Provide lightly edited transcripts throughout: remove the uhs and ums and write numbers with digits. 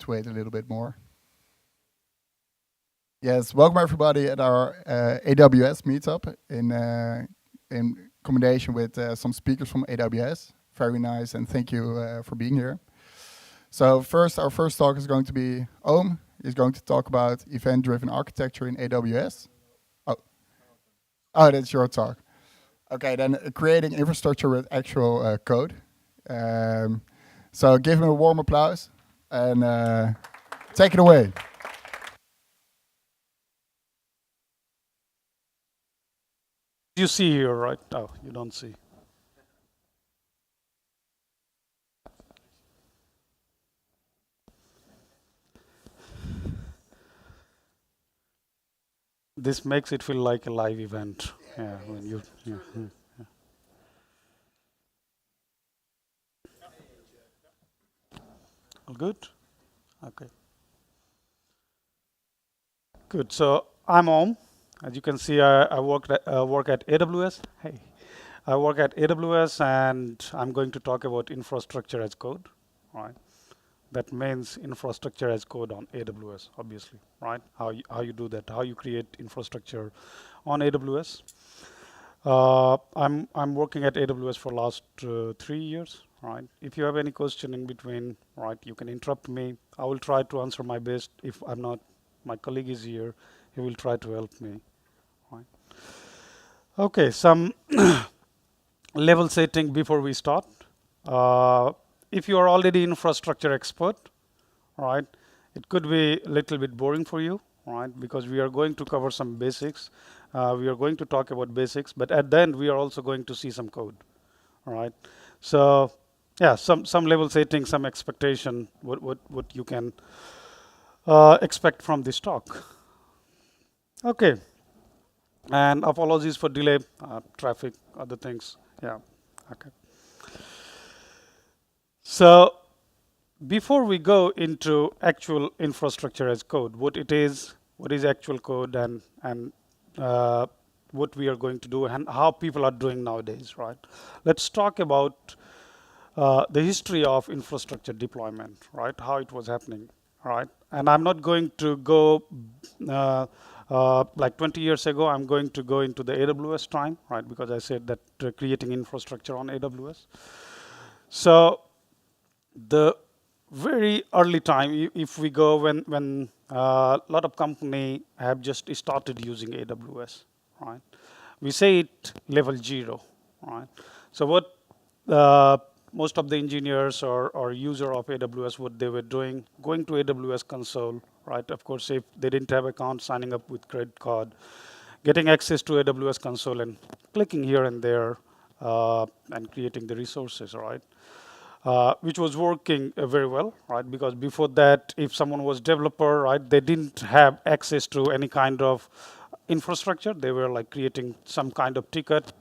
to wait a little bit more. Yes, welcome everybody at our AWS meetup in combination with some speakers from AWS. Very nice, and thank you for being here. So first, our first talk is going to be Oom. He's going to talk about event-driven architecture in AWS. Oh, that's your talk. Okay, then creating infrastructure with actual code. So give him a warm applause and take it away. You see here, right? Oh, you don't see. This makes it feel like a live event. Yeah, when you. Yeah. All good? Okay. Good. So I'm Om. As you can see, I work at AWS. Hey, I work at AWS, and I'm going to talk about infrastructure as code, right? That means infrastructure as code on AWS, obviously, right? How you do that? How you create infrastructure on AWS? I'm working at AWS for last 3 years, right? If you have any question in between, right, you can interrupt me. I will try to answer my best. If I'm not, my colleague is here. He will try to help me, right? Okay, some level setting before we start. If you are already infrastructure expert, right, it could be a little bit boring for you, right? Because we are going to cover some basics. We are going to talk about basics, but at the end we are also going to see some code, right? So yeah, some level setting, some expectation, what you can expect from this talk. Okay, and apologies for delay, traffic, other things. Yeah, okay. So before we go into actual infrastructure as code, what is actual code, and what we are going to do, and how people are doing nowadays, right? Let's talk about the history of infrastructure deployment, right? How it was happening, right? And I'm not going to go like 20 years ago. I'm going to go into the AWS time, right? Because I said that creating infrastructure on AWS. So the very early time, if we go when a lot of company have just started using AWS, right? We say it level 0, right? So what most of the engineers or user of AWS, what they were doing, going to AWS console, right? Of course, if they didn't have account, signing up with credit card, getting access to AWS console and clicking here and there and creating the resources, right? Which was working very well, right? Because before that, if someone was developer, right, they didn't have access to any kind of infrastructure. They were like creating some kind of ticket,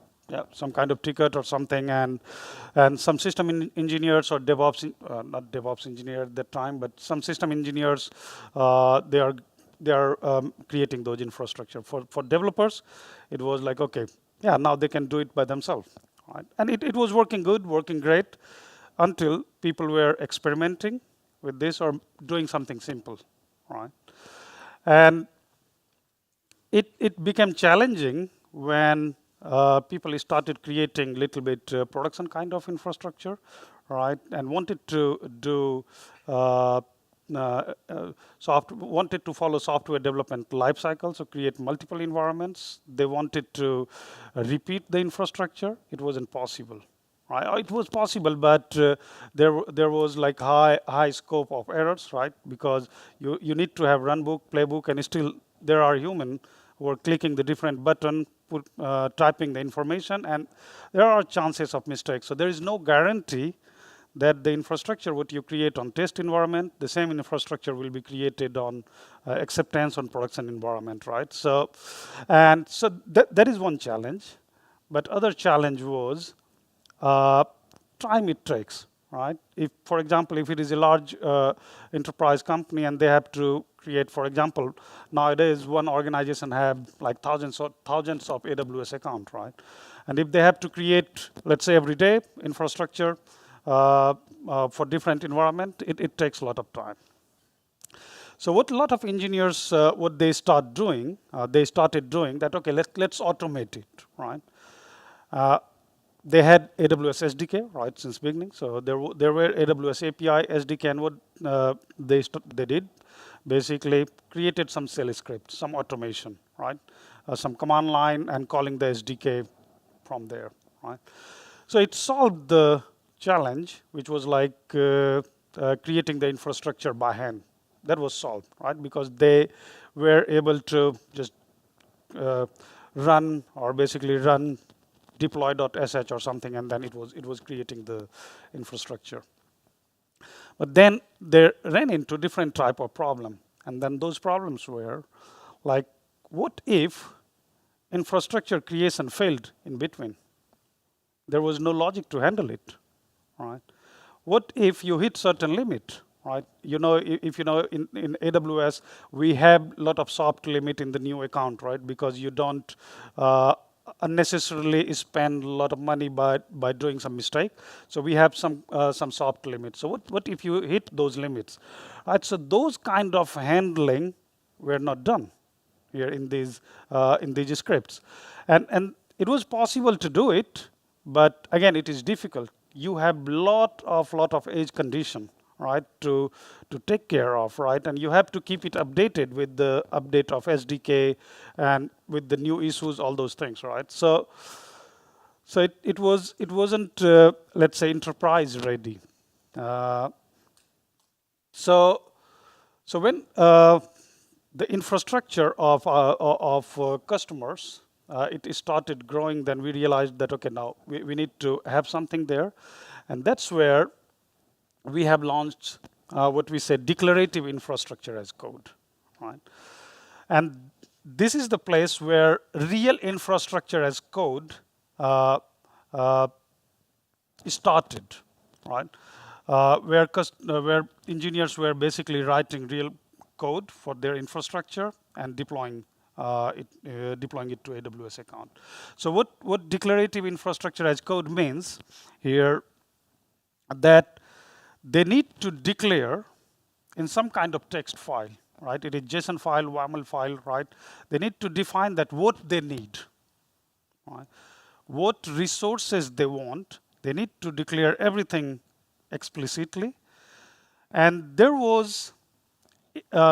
some kind of ticket or something, and some system engineers or DevOps, not DevOps engineer at that time, but some system engineers, they are creating those infrastructure. For developers, it was like, okay, yeah, now they can do it by themselves, right? And it was working good, working great, until people were experimenting with this or doing something simple, right? And it became challenging when people started creating little bit production kind of infrastructure, right? And wanted to do wanted to follow software development life cycle, so create multiple environments. They wanted to repeat the infrastructure. It wasn't possible. Right? It was possible, but there was like high scope of errors, right? Because you need to have runbook, playbook, and still there are human who are clicking the different button, typing the information, and there are chances of mistakes. So there is no guarantee that the infrastructure what you create on test environment, the same infrastructure will be created on acceptance on production environment, right? So, and so that is one challenge, but other challenge was time it takes, right? If, for example, if it is a large enterprise company and they have to create, for example, nowadays one organization have like thousands of AWS account, right? And if they have to create, let's say every day, infrastructure for different environment, it takes a lot of time, So what a lot of engineers, what they started doing that, okay, let's automate it, right? They had AWS SDK, right, since beginning. So there were AWS API, SDK, and what they did, basically created some shell scripts, some automation, right? Some command line and calling the SDK from there, right? So it solved the challenge, which was like creating the infrastructure by hand. That was solved, right? Because they were able to just run, or basically run deploy.sh or something, and then it was creating the infrastructure. But then they ran into different type of problem, and then those problems were like, what if infrastructure creation failed in between? There was no logic to handle it, right? What if you hit certain limit, right? You know, if you know, in AWS, we have a lot of soft limit in the new account, right? Because you don't unnecessarily spend a lot of money by doing some mistake. So we have some soft limits. So what if you hit those limits, right? So those kind of handling were not done here in these scripts, and it was possible to do it, but again, it is difficult. You have lot of edge condition, right, to take care of, right, and you have to keep it updated with the update of SDK and with the new issues, all those things, right? So it wasn't let's say enterprise ready. So when the infrastructure of customers it started growing, then we realized that, okay, now we need to have something there, and that's where we have launched what we say declarative infrastructure as code, right? And this is the place where real infrastructure as code started, right? Where engineers were basically writing real code for their infrastructure and deploying it to AWS account. So what declarative infrastructure as code means here, that they need to declare in some kind of text file, right? It is JSON file, YAML file, right? They need to define that what they need, right? What resources they want. They need to declare everything explicitly. And there was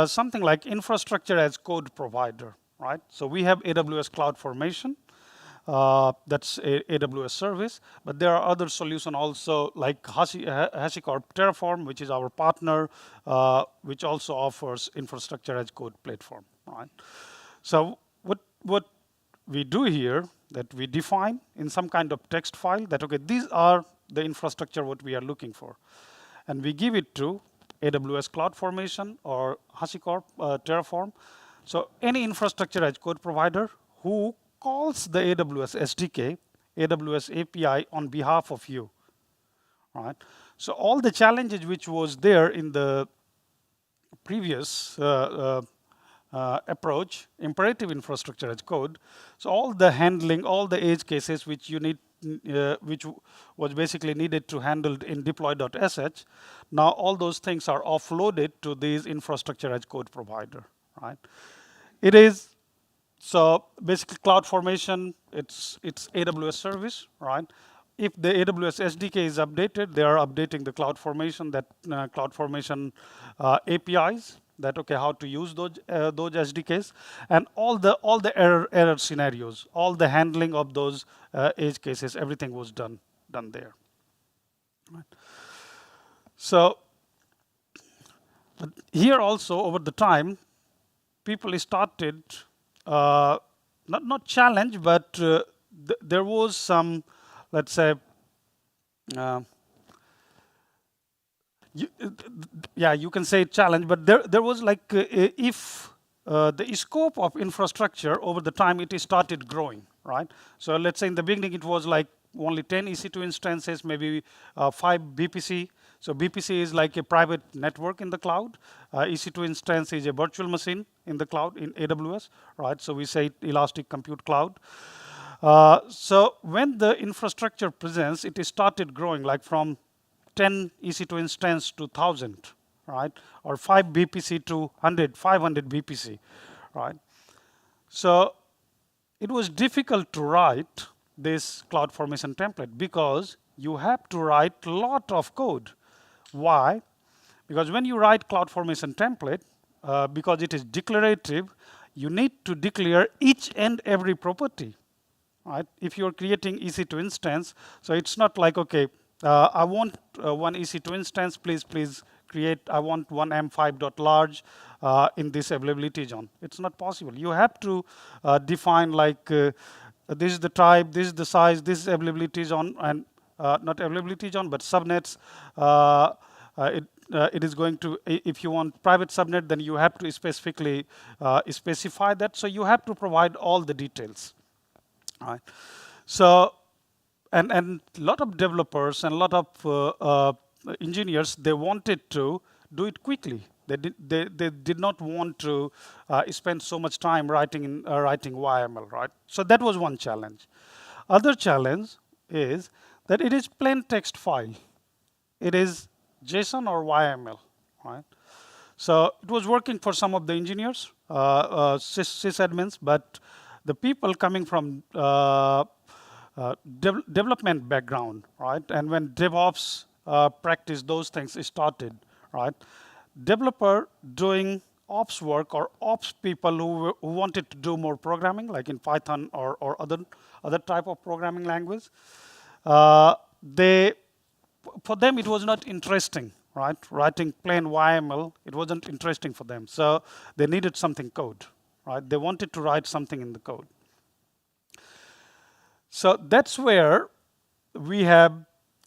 something like infrastructure as code provider, right? So we have AWS CloudFormation. That's a AWS service, but there are other solutions also, like HashiCorp Terraform, which is our partner, which also offers infrastructure as code platform, right? So what we do here, that we define in some kind of text file that, okay, these are the infrastructure what we are looking for, and we give it to AWS CloudFormation or HashiCorp Terraform. So any infrastructure as code provider who calls the AWS SDK, AWS API on behalf of you, right? So all the challenges which was there in the previous approach, imperative infrastructure as code, so all the handling, all the edge cases which you need, which was basically needed to handle in deploy.sh, now all those things are offloaded to these infrastructure as code provider, right? It is, so basically CloudFormation, it's AWS service, right? If the AWS SDK is updated, they are updating the CloudFormation, that CloudFormation APIs, that, okay, how to use those SDKs, and all the error scenarios, all the handling of those edge cases, everything was done there. Right. So here also over the time, people started not challenge, but there was some, let's say, you can say challenge, but there was like if the scope of infrastructure over the time it started growing, right? So let's say in the beginning it was like only 10 EC2 instances, maybe 5 BPC. So BPC is like a private network in the cloud. EC2 instance is a virtual machine in the cloud in AWS, right? So we say Elastic Compute Cloud. So when the infrastructure presence, it started growing like from 10 EC2 instance to 1,000, right? Or 5 BPC to 500 BPC, right? So it was difficult to write this CloudFormation template because you have to write a lot of code. Why? Because when you write CloudFormation template, because it is declarative, you need to declare each and every property, right? If you're creating EC2 instance, so it's not like, okay, I want one EC2 instance, please create, I want one M5.large in this availability zone. It's not possible. You have to define like, this is the type, this is the size, this is availability zone, and not availability zone, but subnets. It is going to, if you want private subnet, then you have to specifically specify that. So you have to provide all the details. Right. So, and a lot of developers and a lot of engineers, they wanted to do it quickly. They did not want to spend so much time writing YML, right? So that was one challenge. Other challenge is that it is plain text file. It is JSON or YML, right? So it was working for some of the engineers, sysadmins, but the people coming from development background, right? And when DevOps practice, those things started, right? Developer doing ops work or ops people who wanted to do more programming, like in Python or other type of programming language, they, for them it was not interesting, right? Writing plain YML, it wasn't interesting for them. So they needed something code, right? They wanted to write something in the code. So that's where we have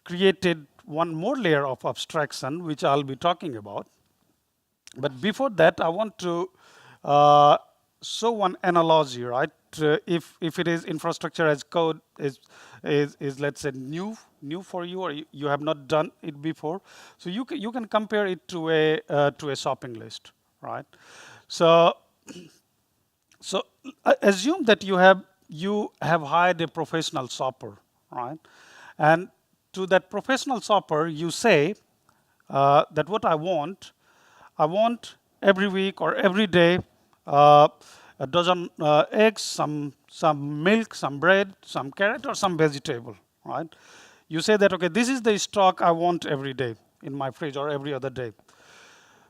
created one more layer of abstraction, which I'll be talking about. But before that, I want to show one analogy, right? If it is infrastructure as code is let's say new for you, or you have not done it before, so you can compare it to a shopping list, right? So assume that you have hired a professional shopper, right? And to that professional shopper, you say that what I want every week or every day a dozen eggs, some milk, some bread, some carrot, or some vegetable, right? You say that, okay, this is the stock I want every day in my fridge or every other day.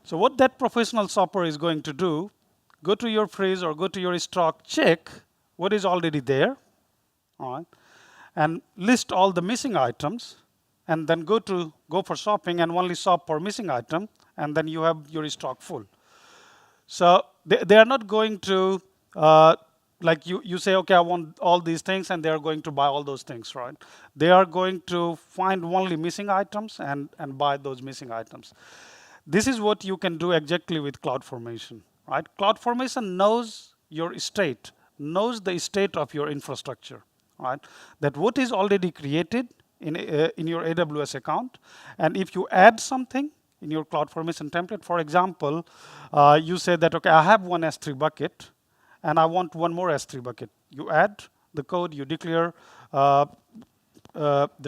So what that professional shopper is going to do, go to your fridge or go to your stock, check what is already there, all right, and list all the missing items, and then go for shopping and only shop for missing item, and then you have your stock full. So they are not going to, like you say, okay, I want all these things, and they are going to buy all those things, right? They are going to find only missing items and buy those missing items. This is what you can do exactly with CloudFormation, right? CloudFormation knows your state, knows the state of your infrastructure, right? That what is already created in your AWS account, and if you add something in your CloudFormation template, for example, you say that, okay, I have one S3 bucket, and I want one more S3 bucket. You add the code, you declare the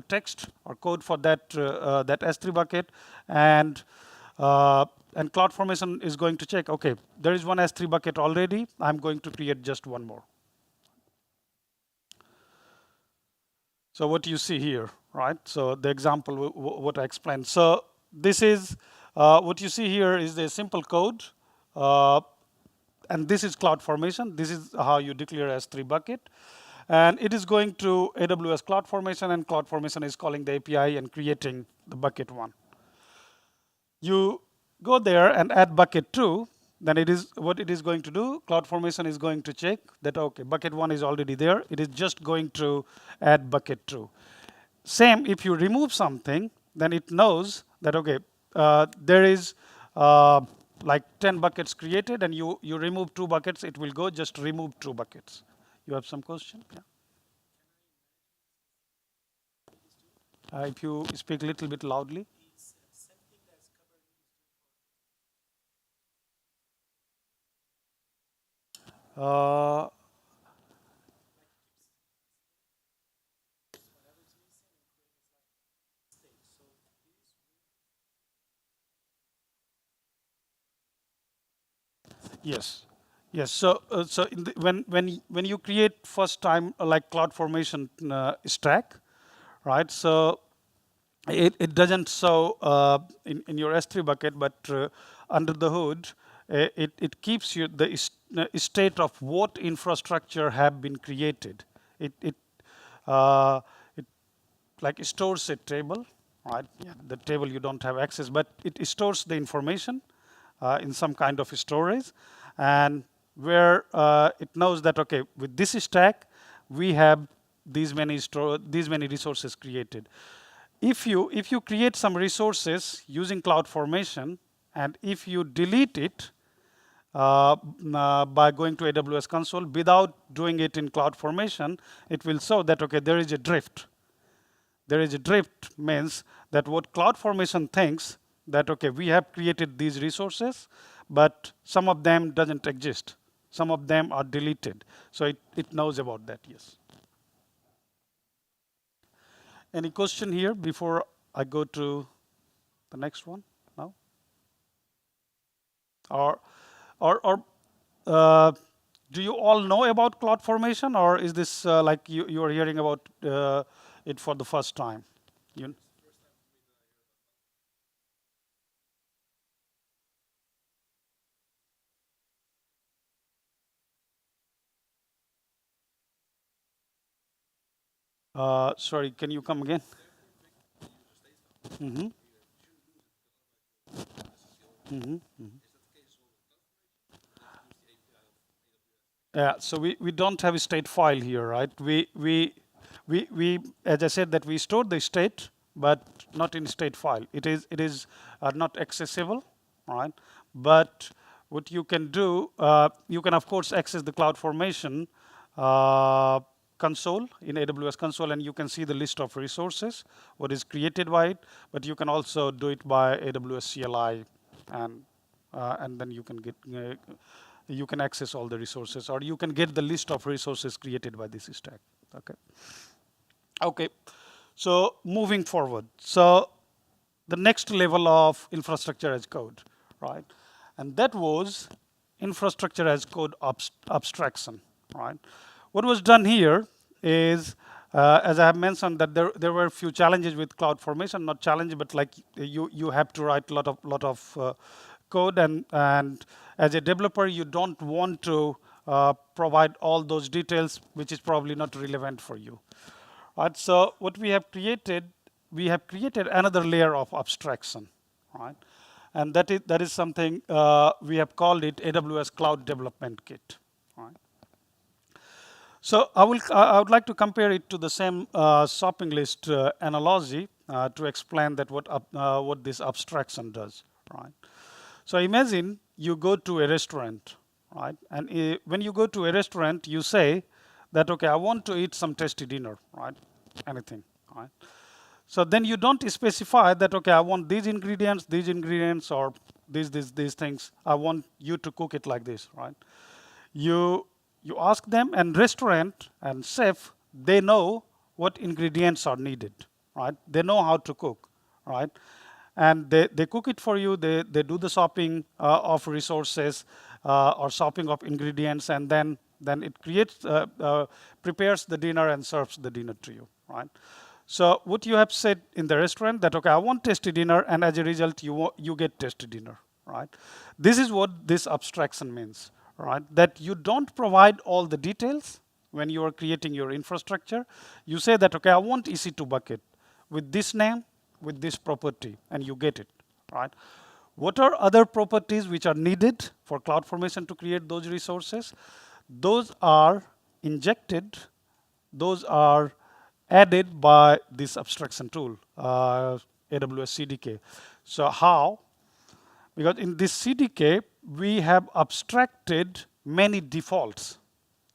text or code for that S3 bucket, and CloudFormation is going to check, okay, there is one S3 bucket already, I'm going to create just one more. So what you see here, right? So the example, what I explained. So this is, what you see here is the simple code, and this is CloudFormation. This is how you declare S3 bucket. And it is going to AWS CloudFormation, and CloudFormation is calling the API and creating the bucket one. You go there and add bucket 2, then it is what it is going to do. CloudFormation is going to check that, okay, bucket 1 is already there. It is just going to add bucket 2. Same, if you remove something, then it knows that, okay, there is like 10 buckets created, and you remove 2 buckets, it will go just remove 2 buckets. You have some question? Yeah. If you speak a little bit loudly. Uh, Yes, yes. So when you create first time like CloudFormation stack, right? So it doesn't show in your S3 bucket, but under the hood, it keeps you the state of what infrastructure have been created. Uh, it like stores a table, right? Yeah, the table you don't have access, but it stores the information in some kind of storage, and where it knows that okay, with this stack, we have these many resources created. If you create some resources using CloudFormation, and if you delete it by going to AWS console without doing it in CloudFormation, it will show that okay, there is a drift. There is a drift means that what CloudFormation thinks that okay, we have created these resources, but some of them doesn't exist. Some of them are deleted. So it knows about that, yes. Any question here before I go to the next one now? Or or uh, do you all know about CloudFormation, or is this like you are hearing about it for the first time? You, sorry, can you come again? Hmm. Hmm. Yeah, so we don't have a state file here, right? We as I said that we store the state, but not in state file. It is not accessible, right? But what you can do, you can of course access the CloudFormation console in AWS console, and you can see the list of resources, what is created by it. But you can also do it by AWS CLI, and then you can access all the resources, or you can get the list of resources created by this stack. Okay. Okay. So moving forward, so the next level of infrastructure as code, right? And that was infrastructure as code abstraction, right? What was done here is, as I have mentioned, that there were a few challenges with CloudFormation, not challenge, but like you have to write a lot of code, and as a developer, you don't want to provide all those details, which is probably not relevant for you. Right, so what we have created another layer of abstraction, right? And that is something we have called it AWS Cloud Development Kit, right? So I would like to compare it to the same shopping list analogy to explain that what this abstraction does, right? So imagine you go to a restaurant, right? And when you go to a restaurant, you say that okay, I want to eat some tasty dinner, right? Anything, right? So then you don't specify that okay, I want these ingredients, or these things. I want you to cook it like this, right? You ask them, and restaurant and chef, they know what ingredients are needed, right? They know how to cook, right? And they cook it for you. They do the shopping of resources, or shopping of ingredients, and then it prepares the dinner and serves the dinner to you, right? So what you have said in the restaurant that okay, I want tasty dinner, and as a result, you get tasty dinner, right? This is what this abstraction means, right? That you don't provide all the details when you are creating your infrastructure. You say that okay, I want EC2 bucket with this name, with this property, and you get it, right? What are other properties which are needed for CloudFormation to create those resources? Those are injected, those are added by this abstraction tool, AWS CDK. So how? Because in this CDK, we have abstracted many defaults.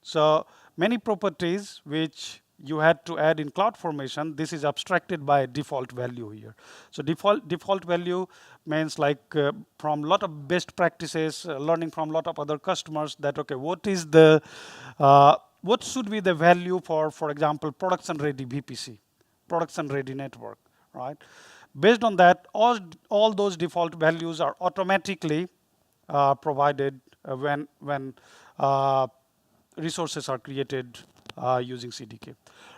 So many properties which you had to add in CloudFormation, this is abstracted by default value here. So default value means like from a lot of best practices, learning from a lot of other customers that okay, what should be the value for example, production ready VPC, production ready network, right? Based on that, all those default values are automatically provided when resources are created using CDK.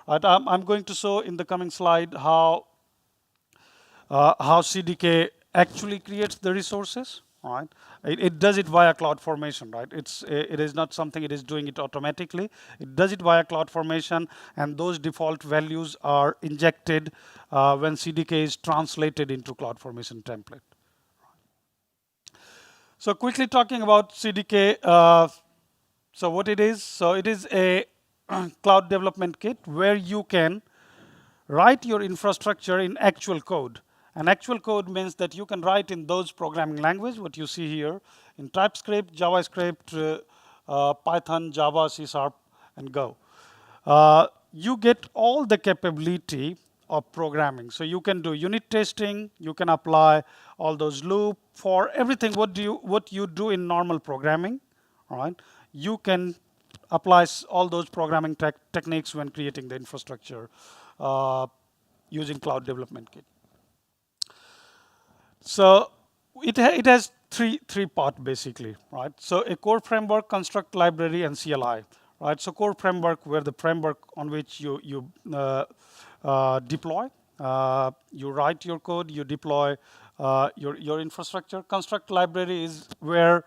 Right, I'm going to show in the coming slide how CDK actually creates the resources. Right, it does it via CloudFormation. Right, it is not something it is doing it automatically. It does it via CloudFormation, and those default values are injected when CDK is translated into CloudFormation template. So quickly talking about CDK. So what it is? So it is a cloud development kit where you can write your infrastructure in actual code. And actual code means that you can write in those programming language, what you see here, in TypeScript, JavaScript, Python, Java, C#, and Go. You get all the capability of programming. So you can do unit testing, you can apply all those loop for everything what you do in normal programming, right? You can apply all those programming techniques when creating the infrastructure using Cloud Development Kit. So it has three part basically, right? So a core framework, construct library, and CLI, right? So core framework, where the framework on which you deploy, you write your code, you deploy your infrastructure. Construct library is where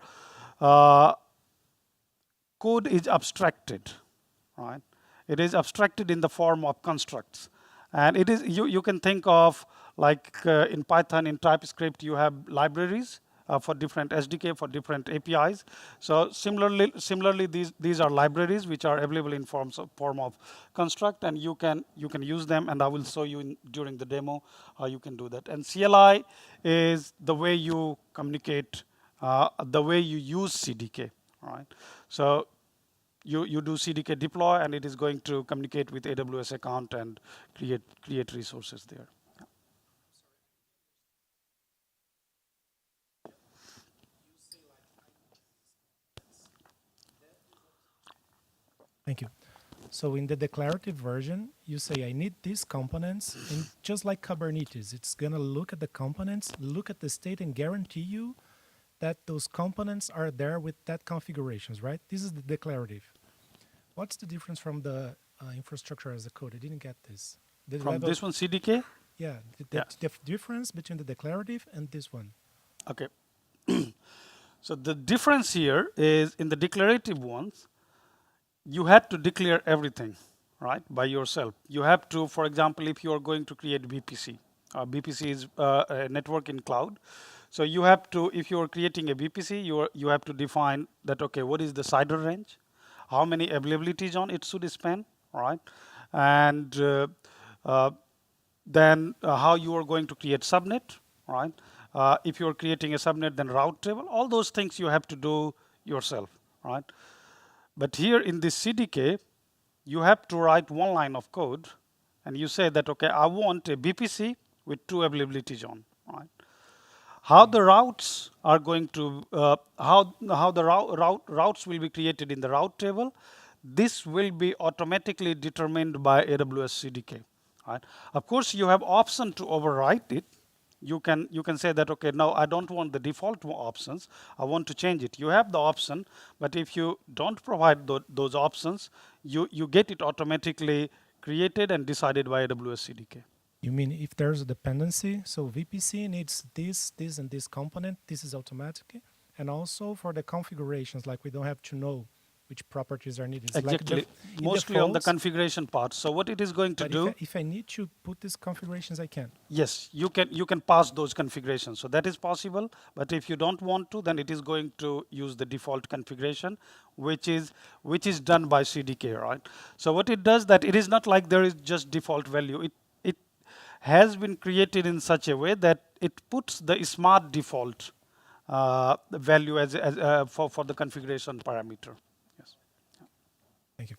code is abstracted, right? It is abstracted in the form of constructs, and it is you can think of like in Python, in TypeScript, you have libraries for different SDK for different APIs. So similarly, these are libraries which are available in form of construct, and you can use them. And I will show you during the demo how you can do that. And CLI is the way you communicate, the way you use CDK, right? So you do CDK deploy, and it is going to communicate with AWS account and create resources there. Thank you. So in the declarative version, you say, I need these components, and just like Kubernetes, it's going to look at the components, look at the state, and guarantee you that those components are there with that configurations, right? This is the declarative. What's the difference from the infrastructure as a code? I didn't get this. From this one, CDK? Yeah, the difference between the declarative and this one. Okay. So the difference here is in the declarative ones, you had to declare everything, right, by yourself. You have to, for example, if you are going to create VPC, VPC is a network in cloud. So you have to, if you are creating a VPC, you have to define that, okay, what is the CIDR range? How many availability zone it should span, right? And then how you are going to create subnet, right? If you are creating a subnet, then route table, all those things you have to do yourself, right? But here in this CDK, you have to write one line of code, and you say that, okay, I want a VPC with 2 availability zone, right? How the routes are going to, how the routes will be created in the route table, this will be automatically determined by AWS CDK, right? Of course, you have option to overwrite it. You can say that, okay, now I don't want the default options, I want to change it. You have the option, but if you don't provide those options, you get it automatically created and decided by AWS CDK. You mean if there's a dependency, so VPC needs this, and this component, this is automatic. And also for the configurations, like we don't have to know which properties are needed. Exactly, like mostly on the configuration part. So what it is going to do, if I need to put these configurations, I can. yes, you can pass those configurations. So that is possible, but if you don't want to, then it is going to use the default configuration, which is done by CDK, right? So what it does, that it is not like there is just default value. It has been created in such a way that it puts the smart default value as for the configuration parameter. Yes. Thank you.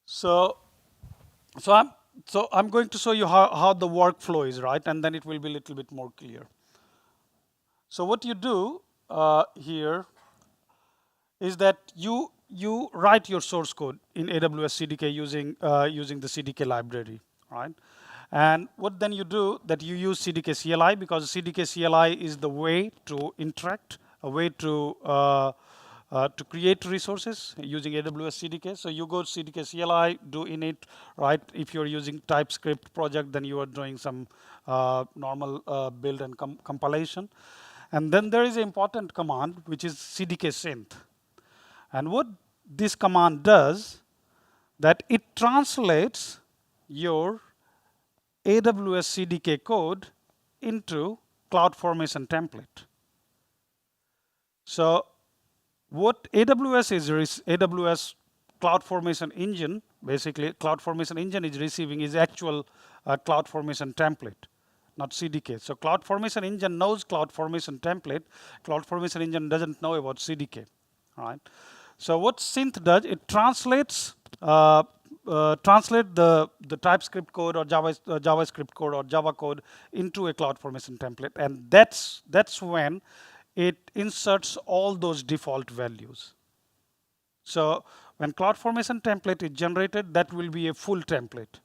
So I'm going to show you how the workflow is, right, and then it will be a little bit more clear. So what you do here is that you write your source code in AWS CDK using the CDK library, right? And what then you do, that you use CDK CLI, because CDK CLI is the way to interact a way to create resources using AWS CDK. So you go to CDK CLI, do init, right? If you're using TypeScript project, then you are doing some normal build and compilation. And then there is an important command, which is CDK synth. And what this command does, that it translates your AWS CDK code into CloudFormation template. So what AWS is AWS CloudFormation engine, basically CloudFormation engine is receiving is actual CloudFormation template, not CDK. So CloudFormation engine knows CloudFormation template. CloudFormation engine doesn't know about CDK, right? So what synth does, it translates the TypeScript code or JavaScript code or Java code into a CloudFormation template, and that's when it inserts all those default values. So when CloudFormation template is generated, that will be a full template,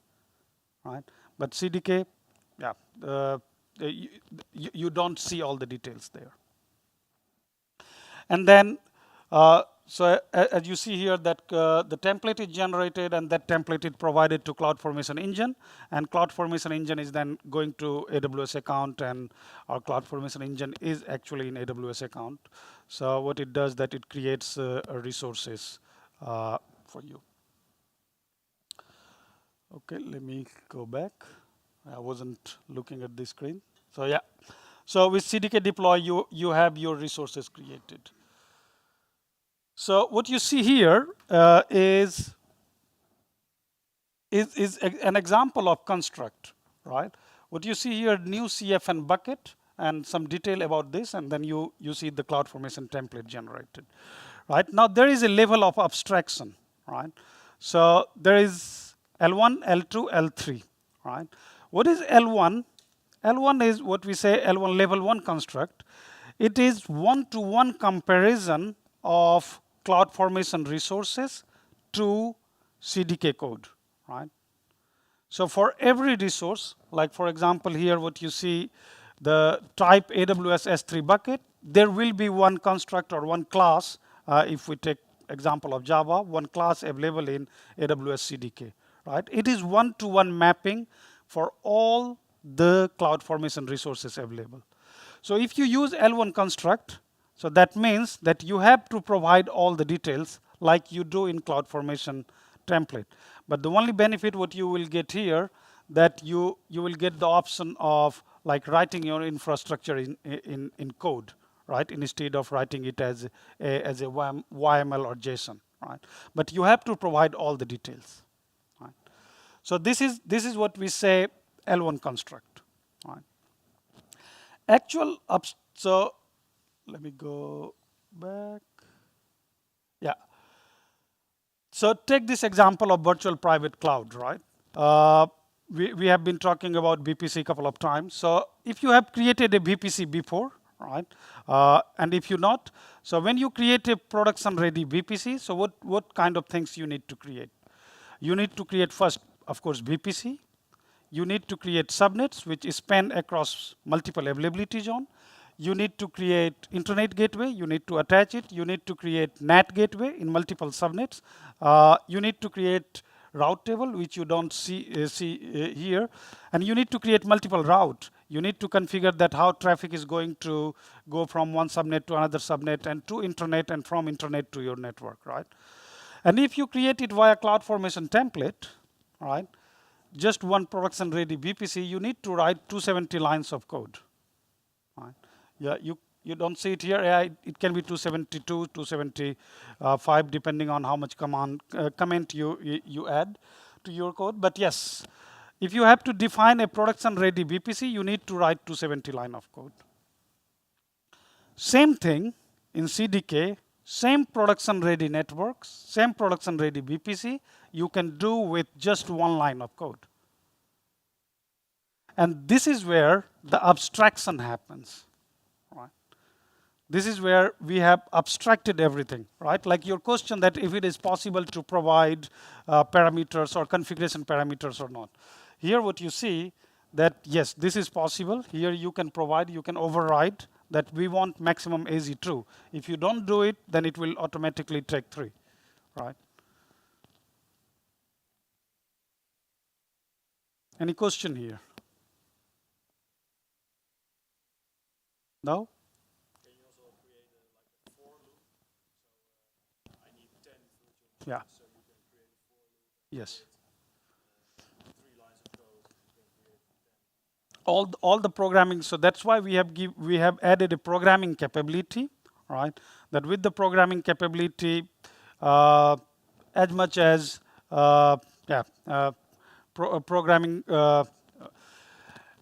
right? But CDK, yeah, you don't see all the details there. And then, so as you see here, that the template is generated and that template is provided to CloudFormation engine, and CloudFormation engine is then going to AWS account, and our CloudFormation engine is actually in AWS account. So what it does, that it creates resources for you. Okay, let me go back. I wasn't looking at the screen. So yeah, so with CDK deploy, you have your resources created. So what you see here is an example of construct, right? What you see here, new CFN bucket and some detail about this, and then you see the CloudFormation template generated, right? Now there is a level of abstraction, right? So there is L1, L2, L3, right? What is L1? L1 is what we say L1 level 1 construct. It is one-to-one comparison of CloudFormation resources to CDK code, right? So for every resource, like for example here what you see, the type AWS S3 bucket, there will be one construct or one class, if we take example of Java, one class available in AWS CDK, right? It is one-to-one mapping for all the CloudFormation resources available. So if you use L1 construct, so that means that you have to provide all the details like you do in CloudFormation template. But the only benefit what you will get here, that you will get the option of like writing your infrastructure in code, right? Instead of writing it as a YML or JSON, right? But you have to provide all the details, right? So this is what we say L1 construct, right? So let me go back. Yeah. So take this example of virtual private cloud, right? We have been talking about VPC a couple of times. So if you have created a VPC before, right? And if you not, so when you create a production ready VPC, so what kind of things you need to create? You need to create first, of course, VPC. You need to create subnets which span across multiple availability zone. You need to create internet gateway. You need to attach it. You need to create NAT gateway in multiple subnets. You need to create route table, which you don't see here. And you need to create multiple route. You need to configure that how traffic is going to go from one subnet to another subnet and to internet and from internet to your network, right? And if you create it via CloudFormation template, right? Just one production ready VPC, you need to write 270 lines of code, right? Yeah, you don't see it here. Yeah, it can be 272, 275, depending on how much comment you add to your code. But yes, if you have to define a production ready VPC, you need to write 270 line of code. Same thing in CDK, same production ready networks, same production ready VPC, you can do with just one line of code. And this is where the abstraction happens, right? This is where we have abstracted everything, right? Like your question that if it is possible to provide parameters or configuration parameters or not. Here what you see that yes, this is possible. Here you can provide, you can override that we want maximum AZ true. If you don't do it, then it will automatically take 3, right? Any question here? No? Yeah. Yes. All the programming. So that's why we have added a programming capability, right? That with the programming capability, as much as programming,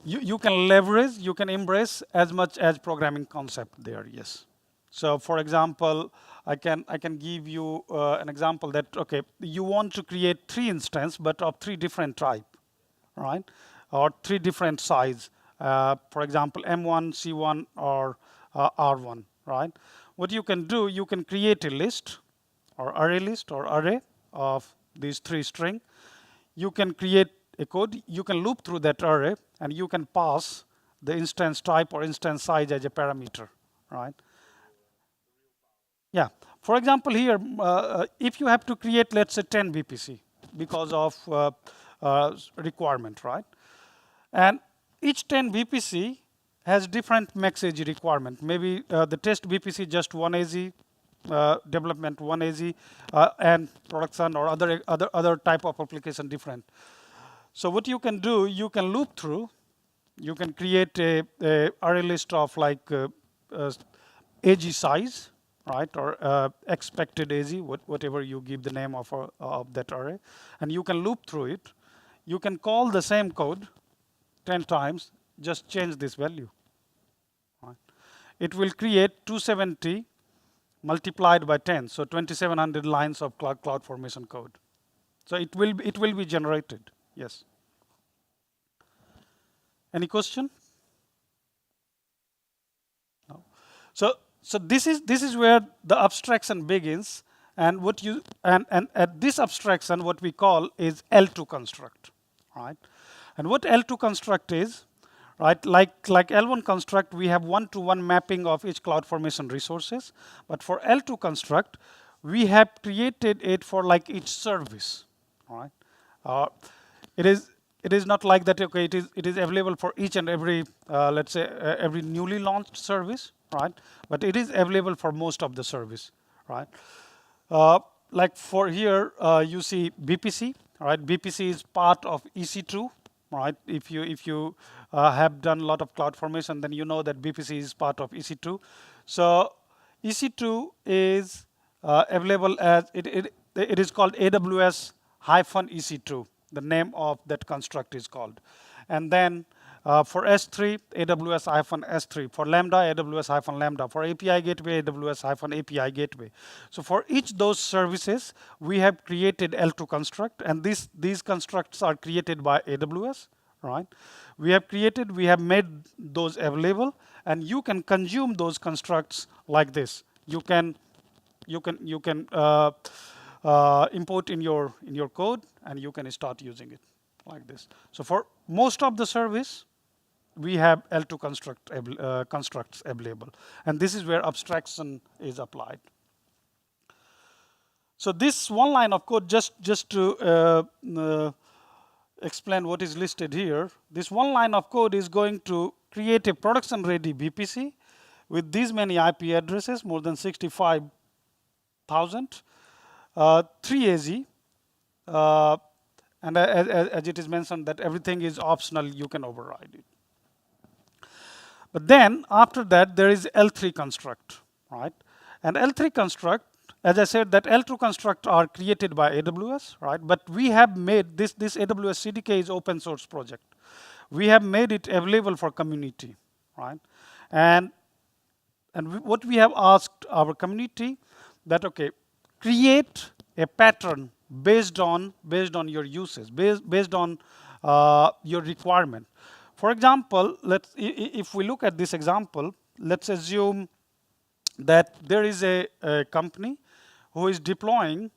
you can leverage, you can embrace as much as programming concept there. Yes. So for example, I can give you an example that, okay, you want to create 3 instances but of 3 different type, right? Or 3 different size. For example, M1, C1, or R1, right? What you can do, you can create a list or array of these 3 string. You can create a code, you can loop through that array, and you can pass the instance type or instance size as a parameter, right? Yeah. For example, here, if you have to create, let's say, 10 VPC because of requirement, right? And each 10 VPC has different max AZ requirement. Maybe the test VPC just 1 AZ, development 1 AZ, and production or other type of application different. So what you can do, you can loop through, you can create a array list of like AZ size, right, or expected AZ, whatever you give the name of that array, and you can loop through it. You can call the same code 10 times, just change this value. Right. It will create 270 multiplied by 10, so 2700 lines of CloudFormation code. So it will be generated. Yes. Any question? No. So this is where the abstraction begins, and at this abstraction, what we call is L2 construct, right? And what L2 construct is, right? Like L1 construct, we have one-to-one mapping of each CloudFormation resources, but for L2 construct, we have created it for like each service, right? It is not like that. Okay, it is available for each and every let's say every newly launched service, right? But it is available for most of the service, right? Like for here, you see BPC, right? BPC is part of EC2, right? If you have done a lot of CloudFormation, then you know that BPC is part of EC2. So EC2 is available as it is called AWS -EC2. The name of that construct is called. And then for S3, AWS -S3. For Lambda, AWS -Lambda. For API Gateway, AWS -API Gateway. So for each those services, we have created L2 construct, and these constructs are created by AWS, right? We have made those available, and you can consume those constructs like this. You can import in your code, and you can start using it like this. So for most of the service, we have L2 constructs available, and this is where abstraction is applied. So this one line of code, just to explain what is listed here, this one line of code is going to create a production-ready VPC with these many IP addresses, more than 65,000. 3 AZ, and as it is mentioned that everything is optional, you can override it. But then after that, there is L3 construct, right? And L3 construct, as I said, that L2 construct are created by AWS, right? But we have made this AWS CDK is open source project. We have made it available for community, right? And what we have asked our community that, okay, create a pattern based on your uses, based on your requirement. For example, if we look at this example, let's assume that there is a company who is deploying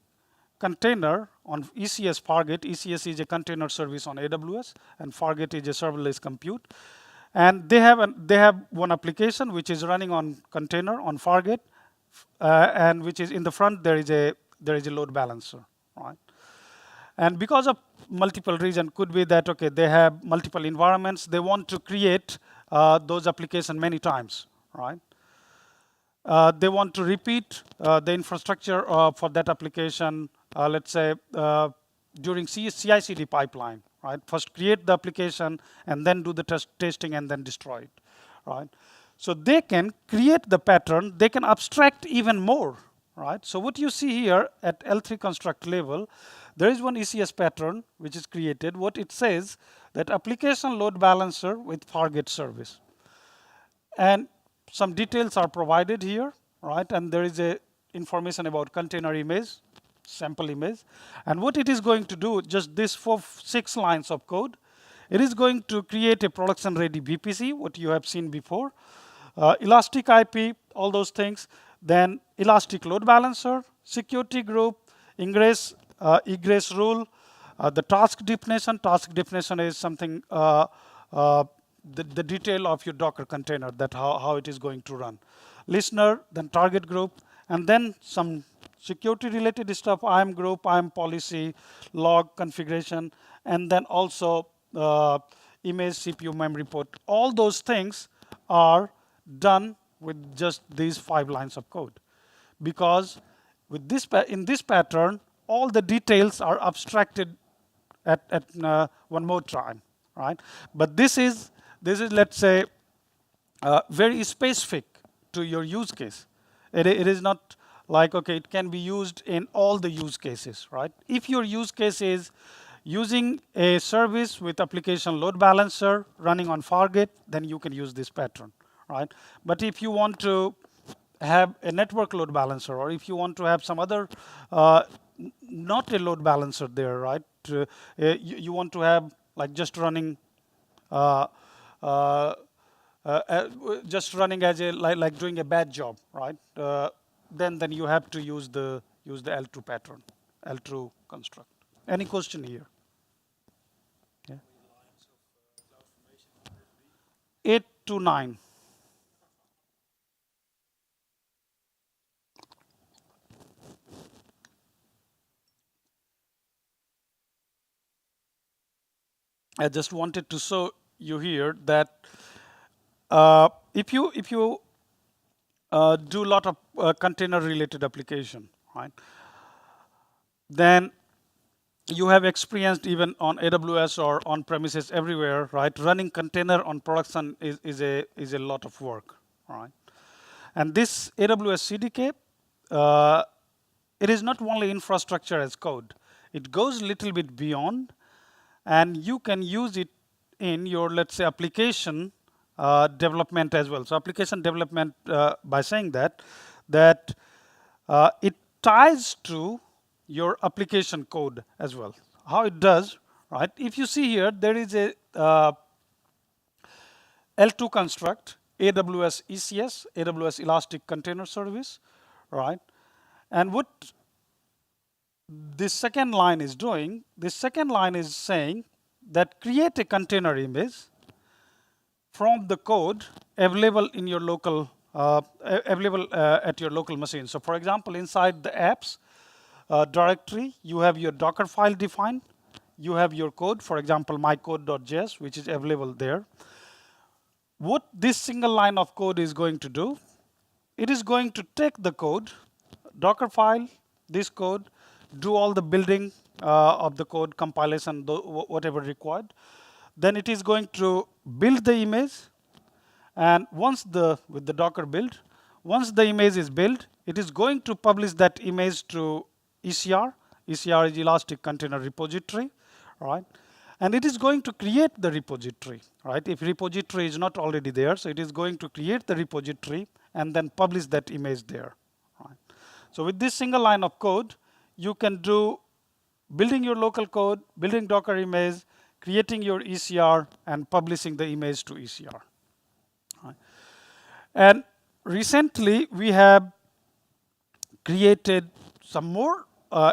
container on ECS Fargate. ECS is a container service on AWS, and Fargate is a serverless compute. And they have one application which is running on container on Fargate, and which is in the front there is a load balancer, right? And because of multiple reasons, could be that okay, they have multiple environments, they want to create those applications many times, right? They want to repeat the infrastructure for that application, let's say during CI/CD pipeline, right? First create the application and then do the testing and then destroy it, right? So they can create the pattern, they can abstract even more, right? So what you see here at L3 construct level, there is one ECS pattern which is created. What it says that application load balancer with Fargate service. And some details are provided here, right? And there is a information about container image, sample image. And what it is going to do, just this 6 lines of code, it is going to create a production ready VPC, what you have seen before. Elastic IP, all those things. Then elastic load balancer, security group, ingress, egress rule, the task definition. Task definition is something, the detail of your Docker container, that how it is going to run. Listener, then target group, and then some security related stuff, IAM group, IAM policy, log configuration, and then also image, CPU, memory port. All those things are done with just these 5 lines of code, because with this in this pattern all the details are abstracted at one more time, right? But this is let's say very specific to your use case. It is not like okay, it can be used in all the use cases, right? If your use case is using a service with application load balancer running on Fargate, then you can use this pattern, right? But if you want to have a network load balancer, or if you want to have some other not a load balancer there, right? You want to have like just running just running as a like doing a bad job, right? Then you have to use the L2 pattern, L2 construct. Any question here? Yeah. 8 to 9. I just wanted to show you here that if you do a lot of container related application, right, then you have experienced even on AWS or on premises everywhere, right? Running container on production is a lot of work, right? And this AWS CDK, it is not only infrastructure as code. It goes a little bit beyond, and you can use it in your, let's say, application development as well. So application development, by saying that it ties to your application code as well. How it does, right? If you see here, there is a L2 construct, AWS ECS, AWS Elastic Container Service, right? And what this second line is doing, this second line is saying that create a container image from the code available in your local, available at your local machine. So for example, inside the apps directory, you have your Docker file defined. You have your code, for example, mycode.js, which is available there. What this single line of code is going to do, it is going to take the code, Docker file, this code, do all the building of the code, compilation, whatever required. Then it is going to build the image, and with the Docker build, once the image is built, it is going to publish that image to ECR. ECR is Elastic Container Repository, right? And it is going to create the repository, right? If repository is not already there, so it is going to create the repository and then publish that image there, right? So with this single line of code, you can do building your local code, building Docker image, creating your ECR, and publishing the image to ECR. Right. And recently, we have created some more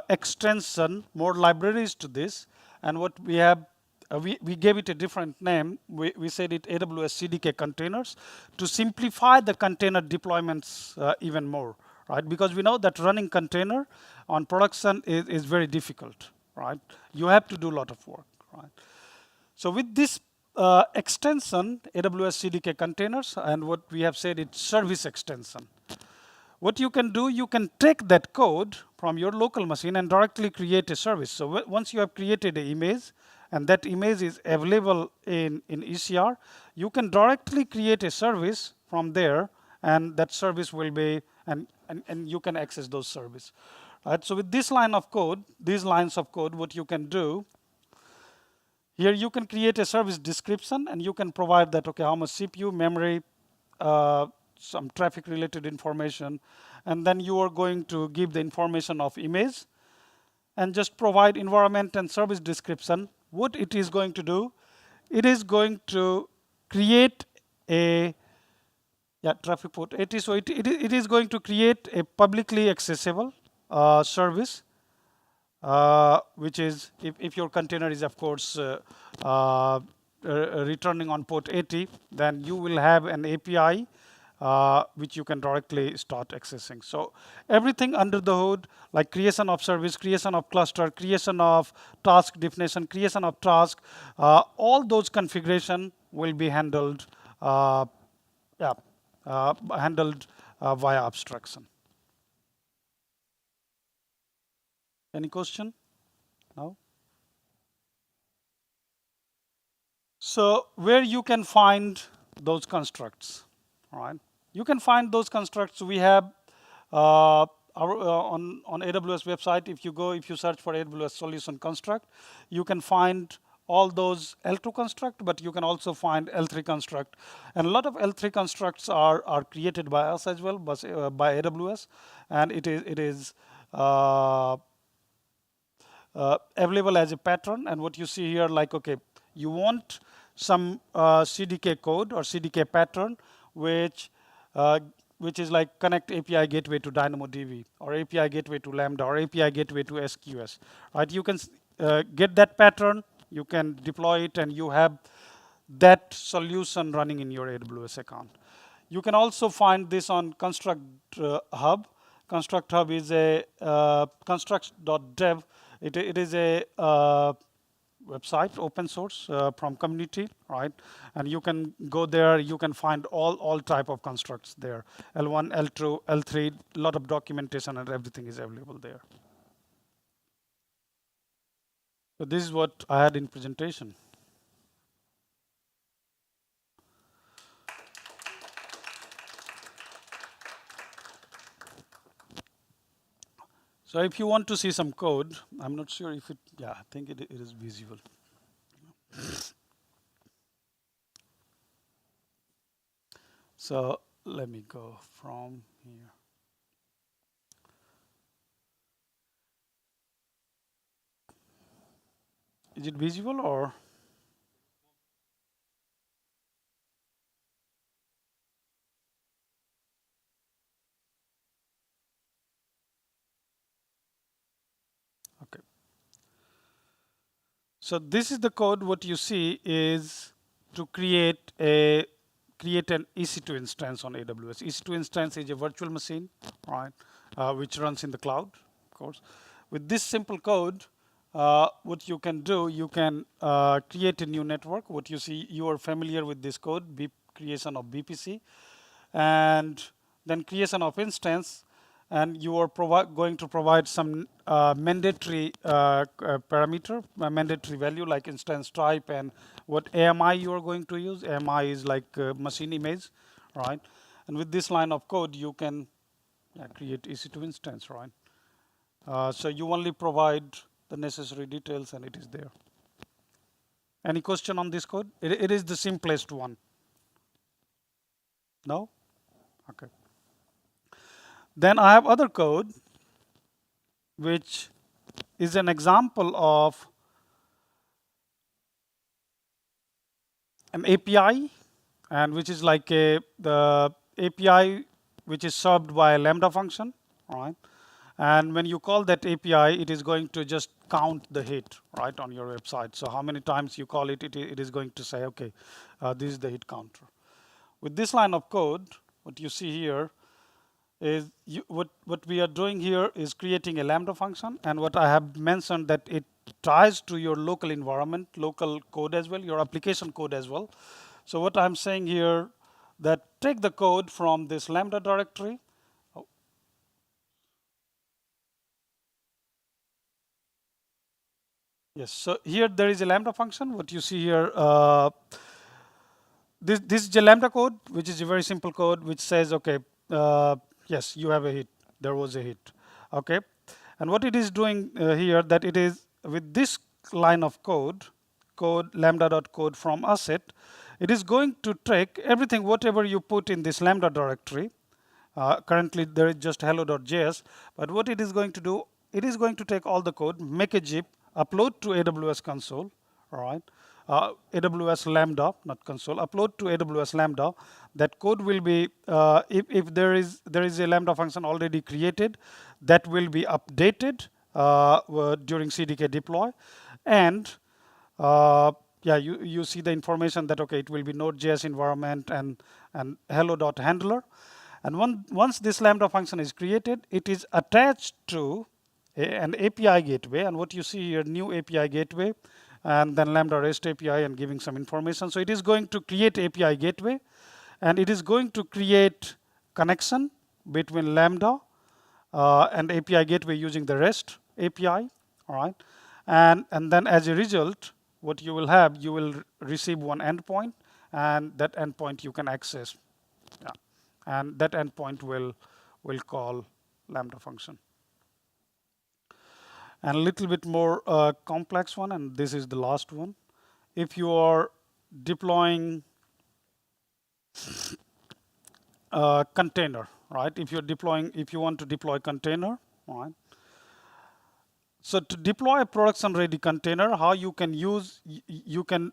extension, more libraries to this. And what we have we gave it a different name. We said it AWS CDK containers to simplify the container deployments even more, right? Because we know that running container on production is very difficult, right? You have to do a lot of work, right? So with this extension, AWS CDK containers, and what we have said, it's service extension. What you can do, you can take that code from your local machine and directly create a service. So once you have created an image, and that image is available in ECR, you can directly create a service from there, and that service will be, and you can access those services. Right? So with this line of code, these lines of code, what you can do, here you can create a service description, and you can provide that, okay, how much CPU, memory, some traffic related information, and then you are going to give the information of image and just provide environment and service description. What it is going to do, it is going to create a traffic port 80. So it is going to create a publicly accessible service, which is if your container is of course returning on port 80, then you will have an API which you can directly start accessing. So everything under the hood, like creation of service, creation of cluster, creation of task definition, creation of task, all those configuration will be handled handled via abstraction. Any question? No? So where you can find those constructs, right? You can find those constructs. We have on AWS website. If you search for AWS solution construct, you can find all those L2 construct, but you can also find L3 construct. And a lot of L3 constructs are created by us as well, by AWS, and it is available as a pattern. And what you see here, like, okay, you want some CDK code or CDK pattern, which is like connect API gateway to DynamoDB, or API gateway to Lambda, or API gateway to SQS. Right? You can get that pattern, you can deploy it, and you have that solution running in your AWS account. You can also find this on Construct Hub. Construct Hub is a constructs.dev. It is a website, open source from community, right? And you can go there, you can find all type of constructs there. L1, L2, L3, a lot of documentation and everything is available there. So this is what I had in presentation. So if you want to see some code, I'm not sure if I think it is visible. So let me go from here. Is it visible or? Okay. So this is the code. What you see is to create an EC2 instance on AWS. EC2 instance is a virtual machine, right, which runs in the cloud, of course. With this simple code, what you can do, you can create a new network. What you see, you are familiar with this code, creation of VPC, and then creation of instance, and you are going to provide some mandatory parameter, mandatory value like instance type and what AMI you are going to use. AMI is like machine image, right? And with this line of code, you can create EC2 instance, right? So you only provide the necessary details and it is there. Any question on this code? It is the simplest one. No? Okay. Then I have other code which is an example of an API, and which is like the API which is served by a Lambda function, right? And when you call that API, it is going to just count the hit, right, on your website. So how many times you call it, it is going to say, okay, this is the hit counter. With this line of code, what you see here is what we are doing here is creating a Lambda function. And what I have mentioned that it ties to your local environment, local code as well, your application code as well. So what I'm saying here, that take the code from this Lambda directory. Yes, so here there is a Lambda function. What you see here, this is a Lambda code, which is a very simple code, which says, okay, yes, you have a hit. There was a hit. Okay, and what it is doing here, that it is with this line of code lambda.code from asset, it is going to take everything, whatever you put in this Lambda directory. Currently, there is just hello.js, but what it is going to do, it is going to take all the code, make a zip, upload to AWS console, all right? AWS Lambda, not console, upload to AWS Lambda. That code will be, if there is a Lambda function already created, that will be updated during CDK deploy. And yeah, you see the information that, okay, it will be Node.js environment and hello.handler. And once this Lambda function is created, it is attached to an API gateway. And what you see here, new API gateway, and then Lambda REST API and giving some information. So it is going to create API gateway, and it is going to create connection between Lambda and API gateway using the REST API, all right? And then as a result, what you will have, you will receive one endpoint, and that endpoint you can access. Yeah. And that endpoint will call Lambda function. And a little bit more complex one, and this is the last one. If you are deploying a container, right? If you want to deploy container, right? So to deploy a production-ready container, how you can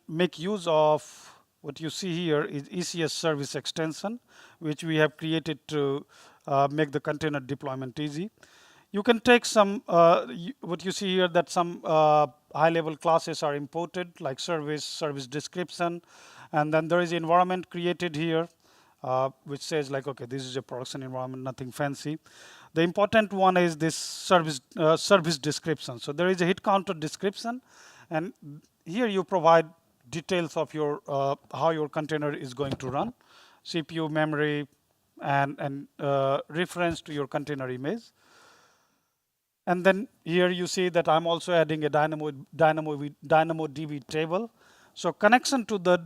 make use of what you see here is ECS service extension, which we have created to make the container deployment easy. You can take some, what you see here, that some high-level classes are imported, like service description, and then there is an environment created here, which says like, okay, this is a production environment, nothing fancy. The important one is this service description. So there is a hit counter description, and here you provide details of your how your container is going to run, CPU, memory, and reference to your container image. And then here you see that I'm also adding a DynamoDB table. So connection to the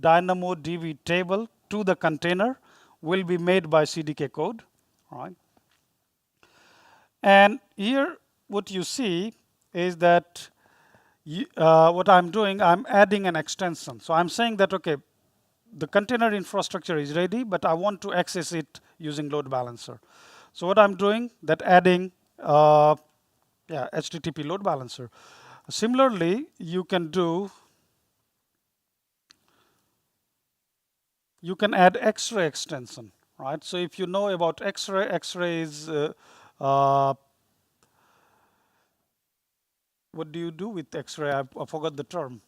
DynamoDB table to the container will be made by CDK code, right? And here what you see is that what I'm doing, I'm adding an extension. So I'm saying that, okay, the container infrastructure is ready, but I want to access it using load balancer. So what I'm doing, that adding HTTP load balancer. Similarly, you can add X-ray extension, right? So if you know about X-ray, X-ray is what do you do with X-ray? I forgot the term.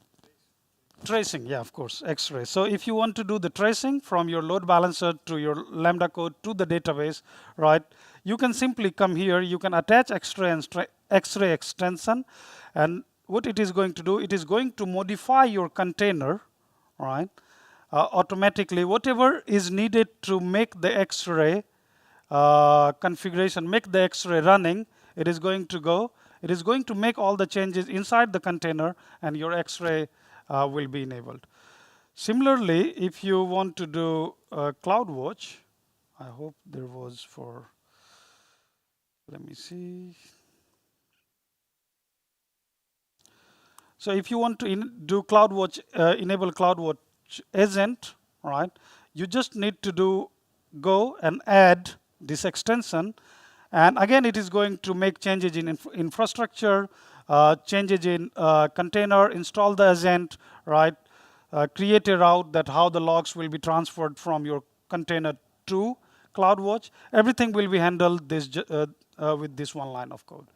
Tracing, yeah, of course, X-ray. So if you want to do the tracing from your load balancer to your Lambda code to the database, right, you can simply come here, you can attach X-ray extension, and what it is going to do, it is going to modify your container, right, automatically. Whatever is needed to make the X-ray configuration, make the X-ray running, it is going to make all the changes inside the container, and your X-ray will be enabled. Similarly, if you want to do CloudWatch, I hope there was for, let me see. So if you want to do CloudWatch, enable CloudWatch agent, right, you just need to go and add this extension. And again, it is going to make changes in infrastructure, changes in container, install the agent, right? Create a route that how the logs will be transferred from your container to CloudWatch, everything will be handled with this one line of code.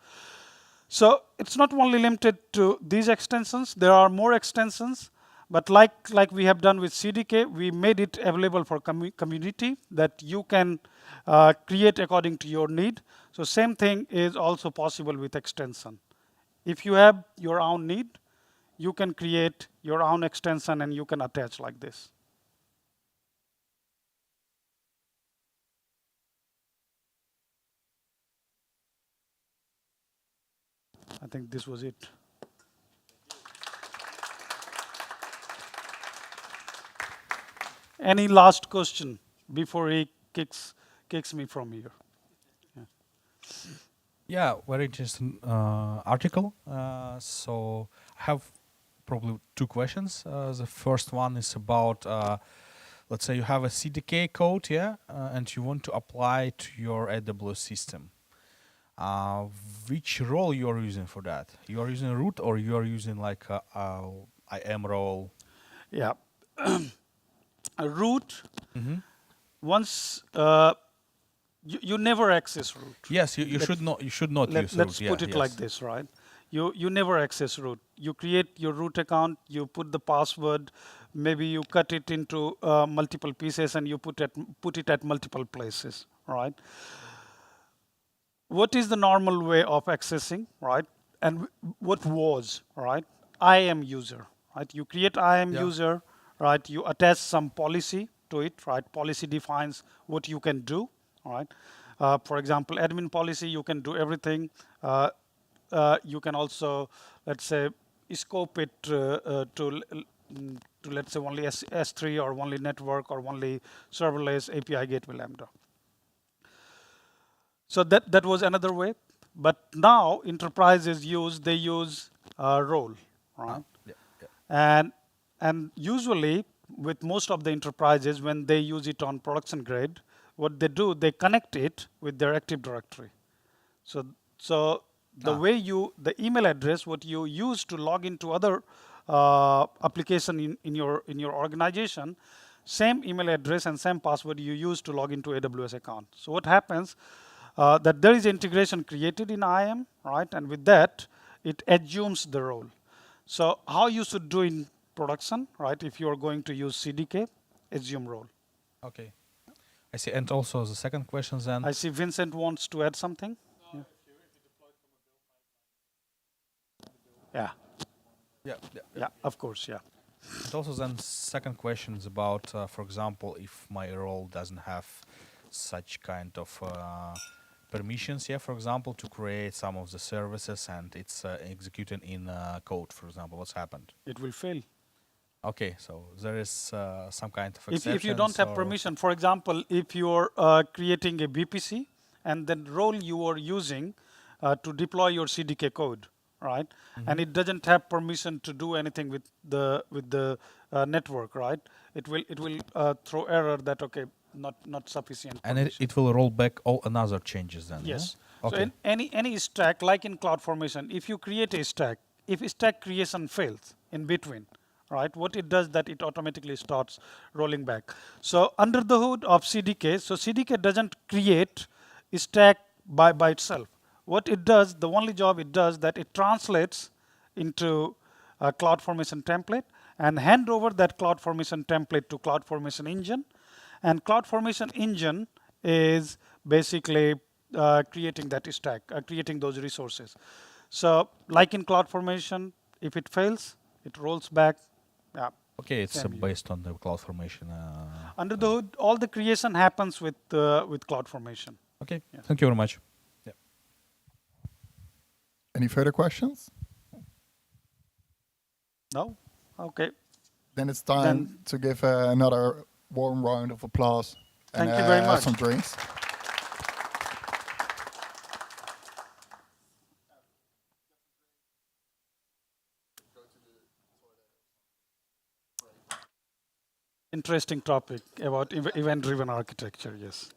So it's not only limited to these extensions. There are more extensions, but like we have done with CDK, we made it available for community that you can create according to your need. So same thing is also possible with extension. If you have your own need, you can create your own extension and you can attach like this. I think this was it. Any last question before he kicks me from here? Yeah, very interesting article. So I have probably two questions. The first one is about, let's say you have a CDK code, yeah, and you want to apply to your AWS system. Which role you are using for that? You are using root or you are using like a IAM role? Yeah. A root, once you never access root. Yes, you should not use root. Let's Yeah, put it like this, right? You never access root. You create your root account, you put the password, maybe you cut it into multiple pieces and you put it at multiple places, right? What is the normal way of accessing, right? And what was, right? IAM user, right? You create IAM user, right? You attach some policy to it, right? Policy defines what you can do, right? For example, admin policy, you can do everything. You can also, let's say, scope it to let's say only S3 or only network or only serverless API gateway Lambda. So that was another way. But now enterprises they use role, right? And usually with most of the enterprises, when they use it on production grade, what they do, they connect it with their Active Directory. So the way the email address, what you use to log into other application in your organization, same email address and same password you use to log into AWS account. So what happens, that there is integration created in IAM, right? And with that, it assumes the role. So how you should do in production, right? If you are going to use CDK, assume role. Okay. I see. And also the second question then. I see Vincent wants to add something. Yeah. Yeah, of course, yeah. And also then second question is about, for example, if my role doesn't have such kind of permissions, yeah, for example, to create some of the services and it's executed in code, for example, what's happened? It will fail. Okay, so there is some kind of exception. If you don't have permission, for example, if you're creating a BPC and then role you are using to deploy your CDK code, right? And it doesn't have permission to do anything with the network, right? It will throw error that okay, not sufficient. And it will roll back all another changes then. Yes. Yeah? So Okay. in any stack, like in CloudFormation, if you create a stack, if stack creation fails in between, right, what it does that it automatically starts rolling back. So under the hood of CDK, so CDK doesn't create a stack by itself. What it does, the only job it does that it translates into a CloudFormation template and hand over that CloudFormation template to CloudFormation engine. And CloudFormation engine is basically creating that stack, creating those resources. So like in CloudFormation, if it fails, it rolls back. Yeah. Okay, it's based on the CloudFormation. Under the hood, all the creation happens with CloudFormation. Okay, Yeah. thank you very much. Yeah. Any further questions? No? Okay. Then it's time to give another warm round of applause. Thank and you very much. Some drinks. Interesting topic about event-driven architecture, yes.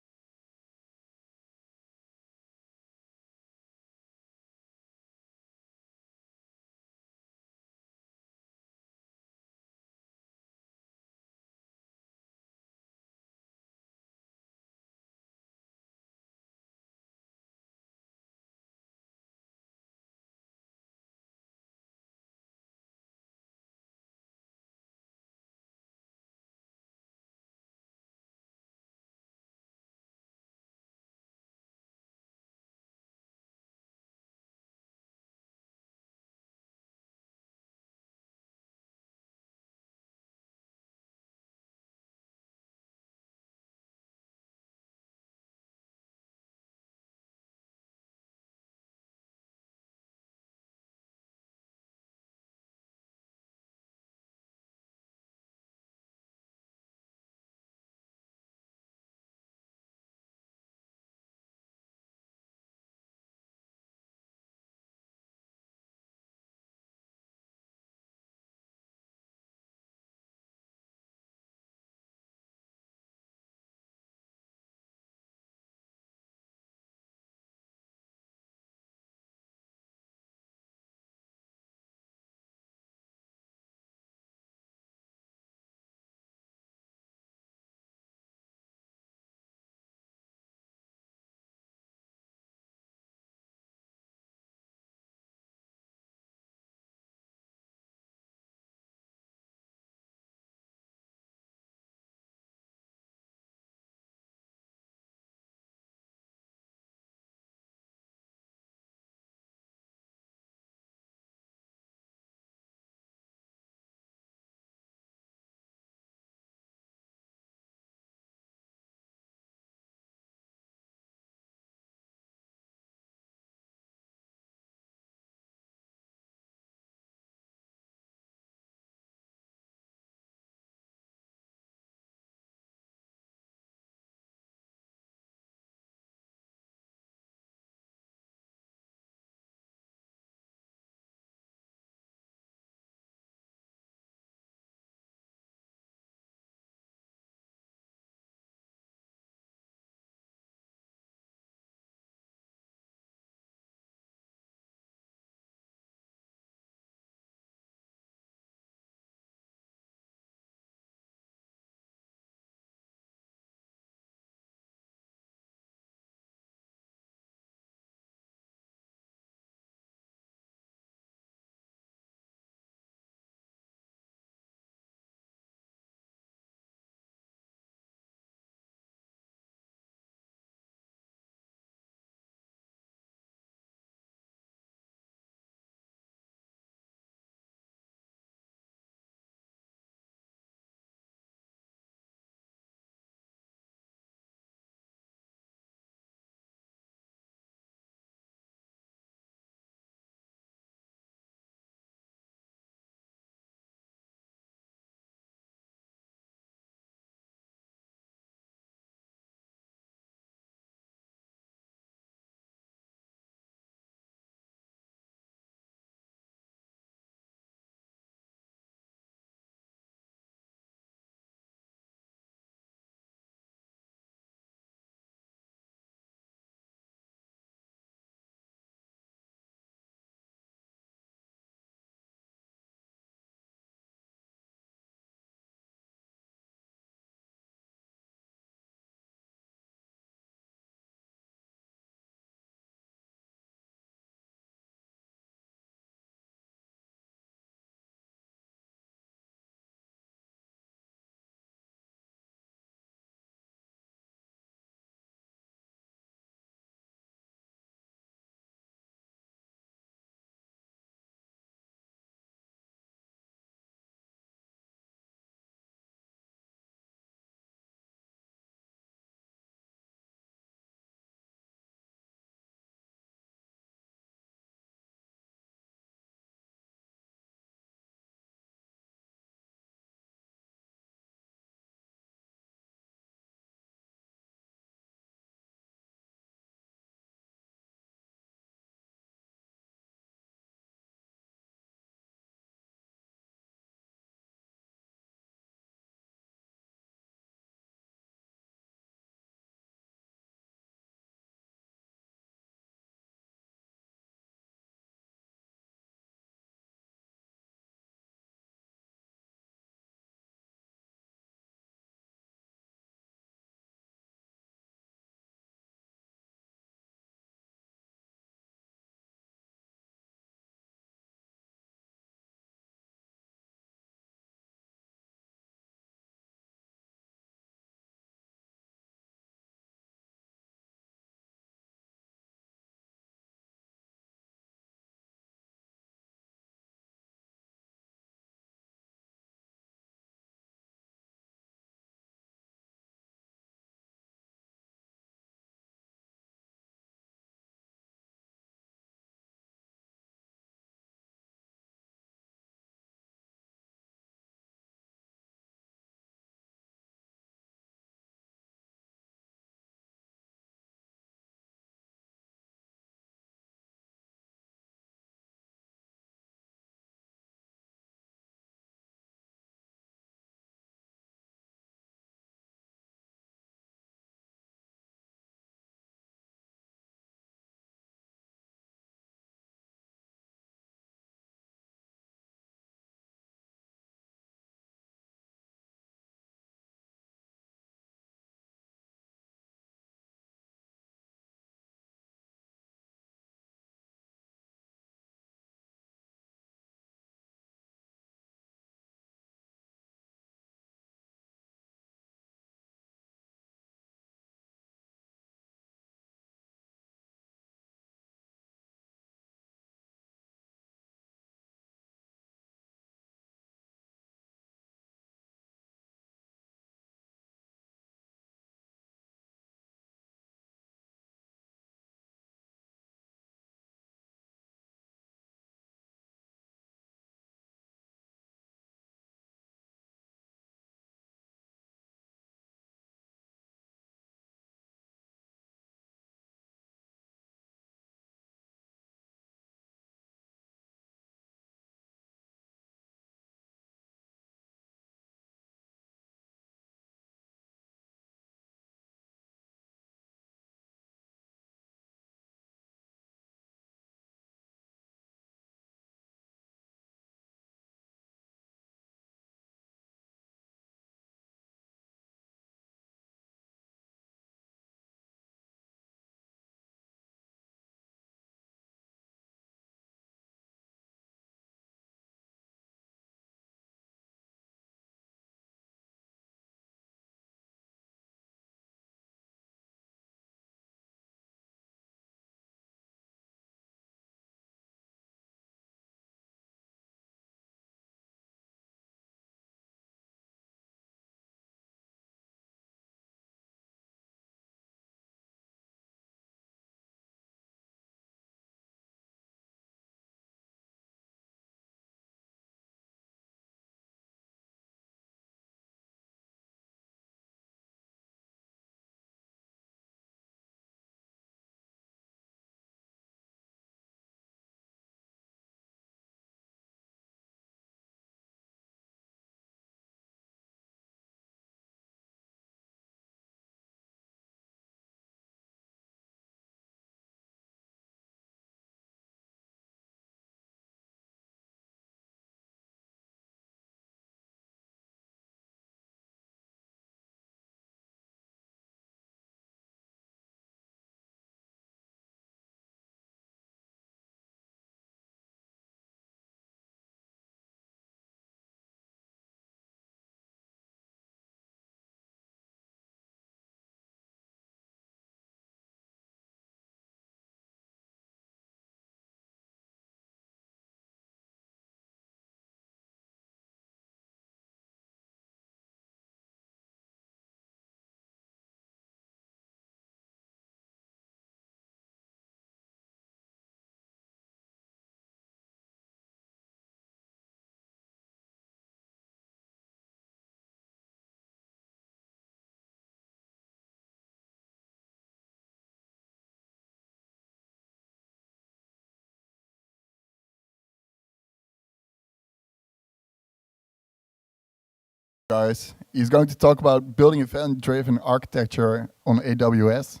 Guys, he's going to talk about building event-driven architecture on AWS.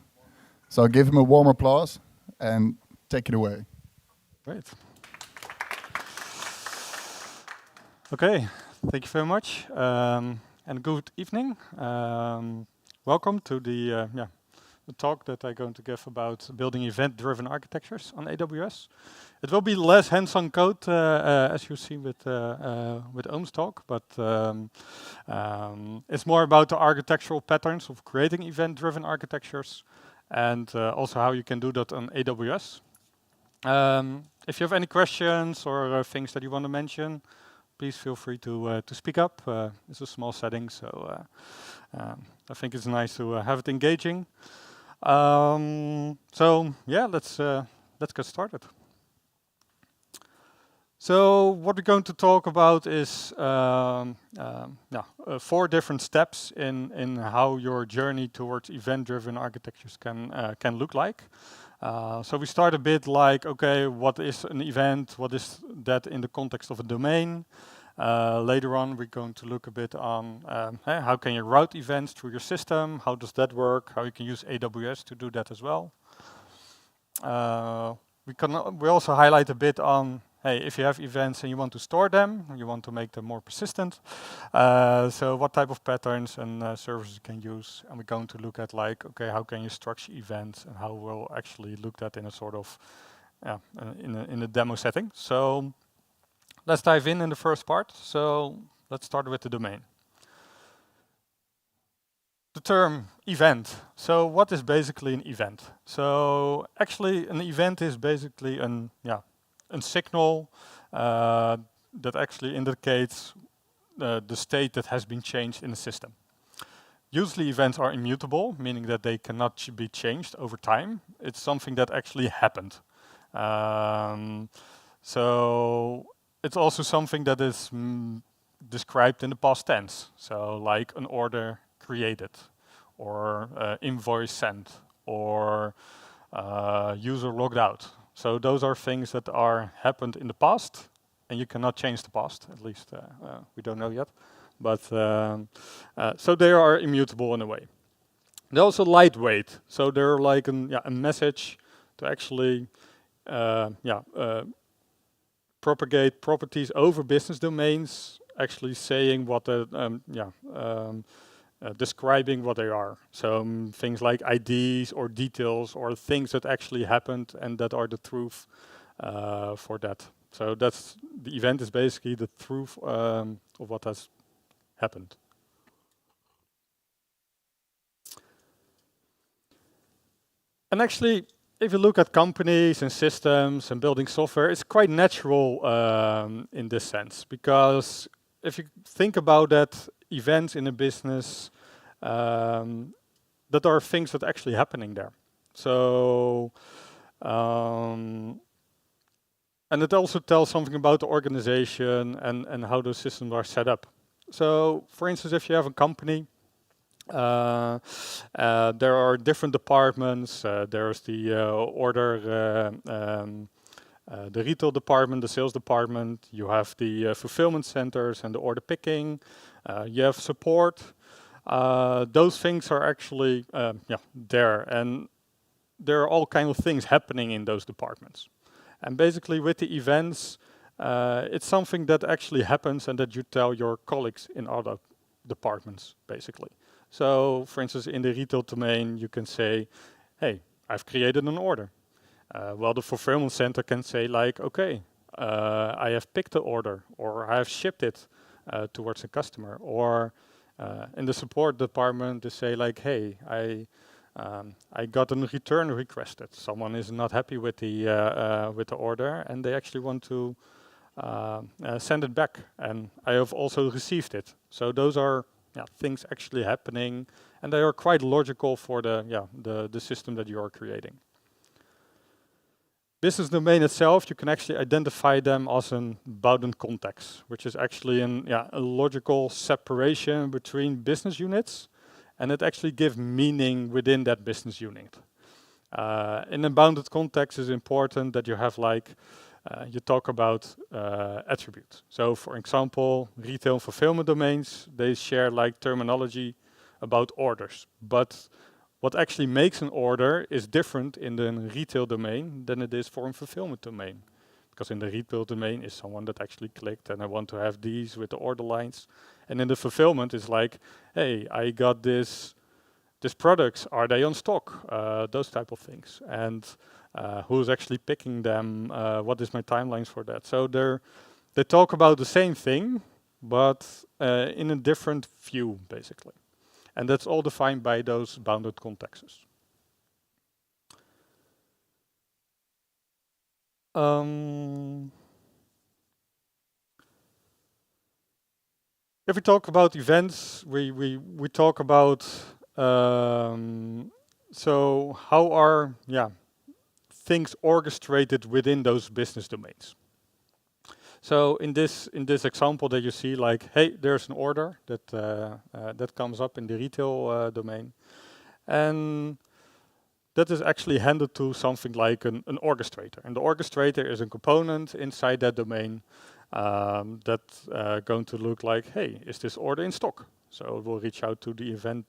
So give him a warm applause and take it away. Great. Okay, thank you very much, and good evening. Welcome to the talk that I'm going to give about building event-driven architectures on AWS. It will be less hands-on code, as you see with Oom's talk, but it's more about the architectural patterns of creating event-driven architectures, and also how you can do that on AWS. If you have any questions or things that you want to mention, please feel free to speak up. It's a small setting, so I think it's nice to have it engaging. So yeah, let's get started. So what we're going to talk about is 4 different steps in how your journey towards event-driven architectures can look like. So we start a bit like, okay, what is an event? What is that in the context of a domain? Later on, we're going to look a bit on how can you route events through your system? How does that work? How you can use AWS to do that as well. We also highlight a bit on, hey, if you have events and you want to store them, you want to make them more persistent. So what type of patterns and services you can use? And we're going to look at like, okay, how can you structure events and how we'll actually look at in a sort of, in a demo setting. So let's dive in the first part. So let's start with the domain. The term event. So what is basically an event? So actually an event is basically a signal that actually indicates the state that has been changed in the system. Usually events are immutable, meaning that they cannot be changed over time. It's something that actually happened. So it's also something that is described in the past tense. So like an order created, or invoice sent, or user logged out. So those are things that are happened in the past, and you cannot change the past. At least we don't know yet. But so they are immutable in a way. They're also lightweight. So they're like a message to actually propagate properties over business domains, actually saying what describing what they are. So things like IDs or details or things that actually happened and that are the truth for that. So that's the event is basically the truth of what has happened. And actually, if you look at companies and systems and building software, it's quite natural in this sense, because if you think about that, events in a business, that are things that are actually happening there. So, and it also tells something about the organization and how those systems are set up. So, for instance, if you have a company, there are different departments. There's the the retail department, the sales department. You have the fulfillment centers and the order picking. You have support. Those things are actually there, and there are all kinds of things happening in those departments. And basically, with the events, it's something that actually happens and that you tell your colleagues in other departments, basically. So, for instance, in the retail domain, you can say, hey, I've created an order. Well, the fulfillment center can say like, okay, I have picked the order, or I have shipped it towards a customer. Or in the support department, they say like, hey, I got a return requested. Someone is not happy with the order, and they actually want to send it back. And I have also received it. So those are things actually happening, and they are quite logical for the system that you are creating. Business domain itself, you can actually identify them as an bounded context, which is actually a logical separation between business units, and it actually gives meaning within that business unit. In a bounded context, it's important that you have like you talk about attributes. So for example, retail and fulfillment domains, they share like terminology about orders. But what actually makes an order is different in the retail domain than it is for a fulfillment domain. Because in the retail domain is someone that actually clicked and I want to have these with the order lines. And in the fulfillment it's like, hey, I got these products, are they on stock? Those type of things. And who's actually picking them? What is my timelines for that? So they talk about the same thing, but in a different view, basically. And that's all defined by those bounded contexts. If we talk about events, we talk about so how are things orchestrated within those business domains. So in this example that you see, like, hey, there's an order that that comes up in the retail domain, and that is actually handed to something like an orchestrator. And the orchestrator is a component inside that domain that's going to look like, hey, is this order in stock? So it will reach out to the event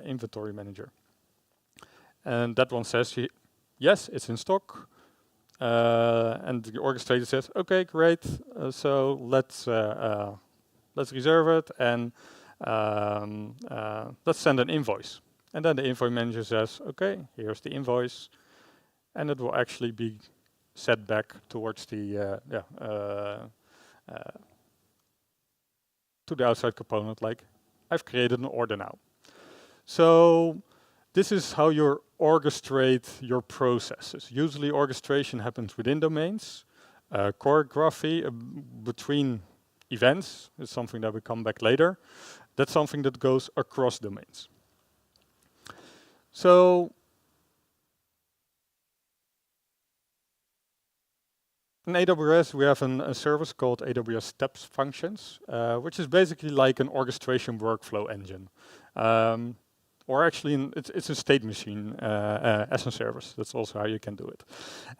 inventory manager. And that one says, yes, it's in stock. And the orchestrator says, okay, great. So let's reserve it and let's send an invoice. And then the invoice manager says, okay, here's the invoice. And it will actually be set back towards the to the outside component, like, I've created an order now. So this is how you orchestrate your processes. Usually orchestration happens within domains. Choreography between events is something that will come back later. That's something that goes across domains. So in AWS, we have a service called AWS Steps Functions, which is basically like an orchestration workflow engine. Or actually, it's a state machine as a service. That's also how you can do it.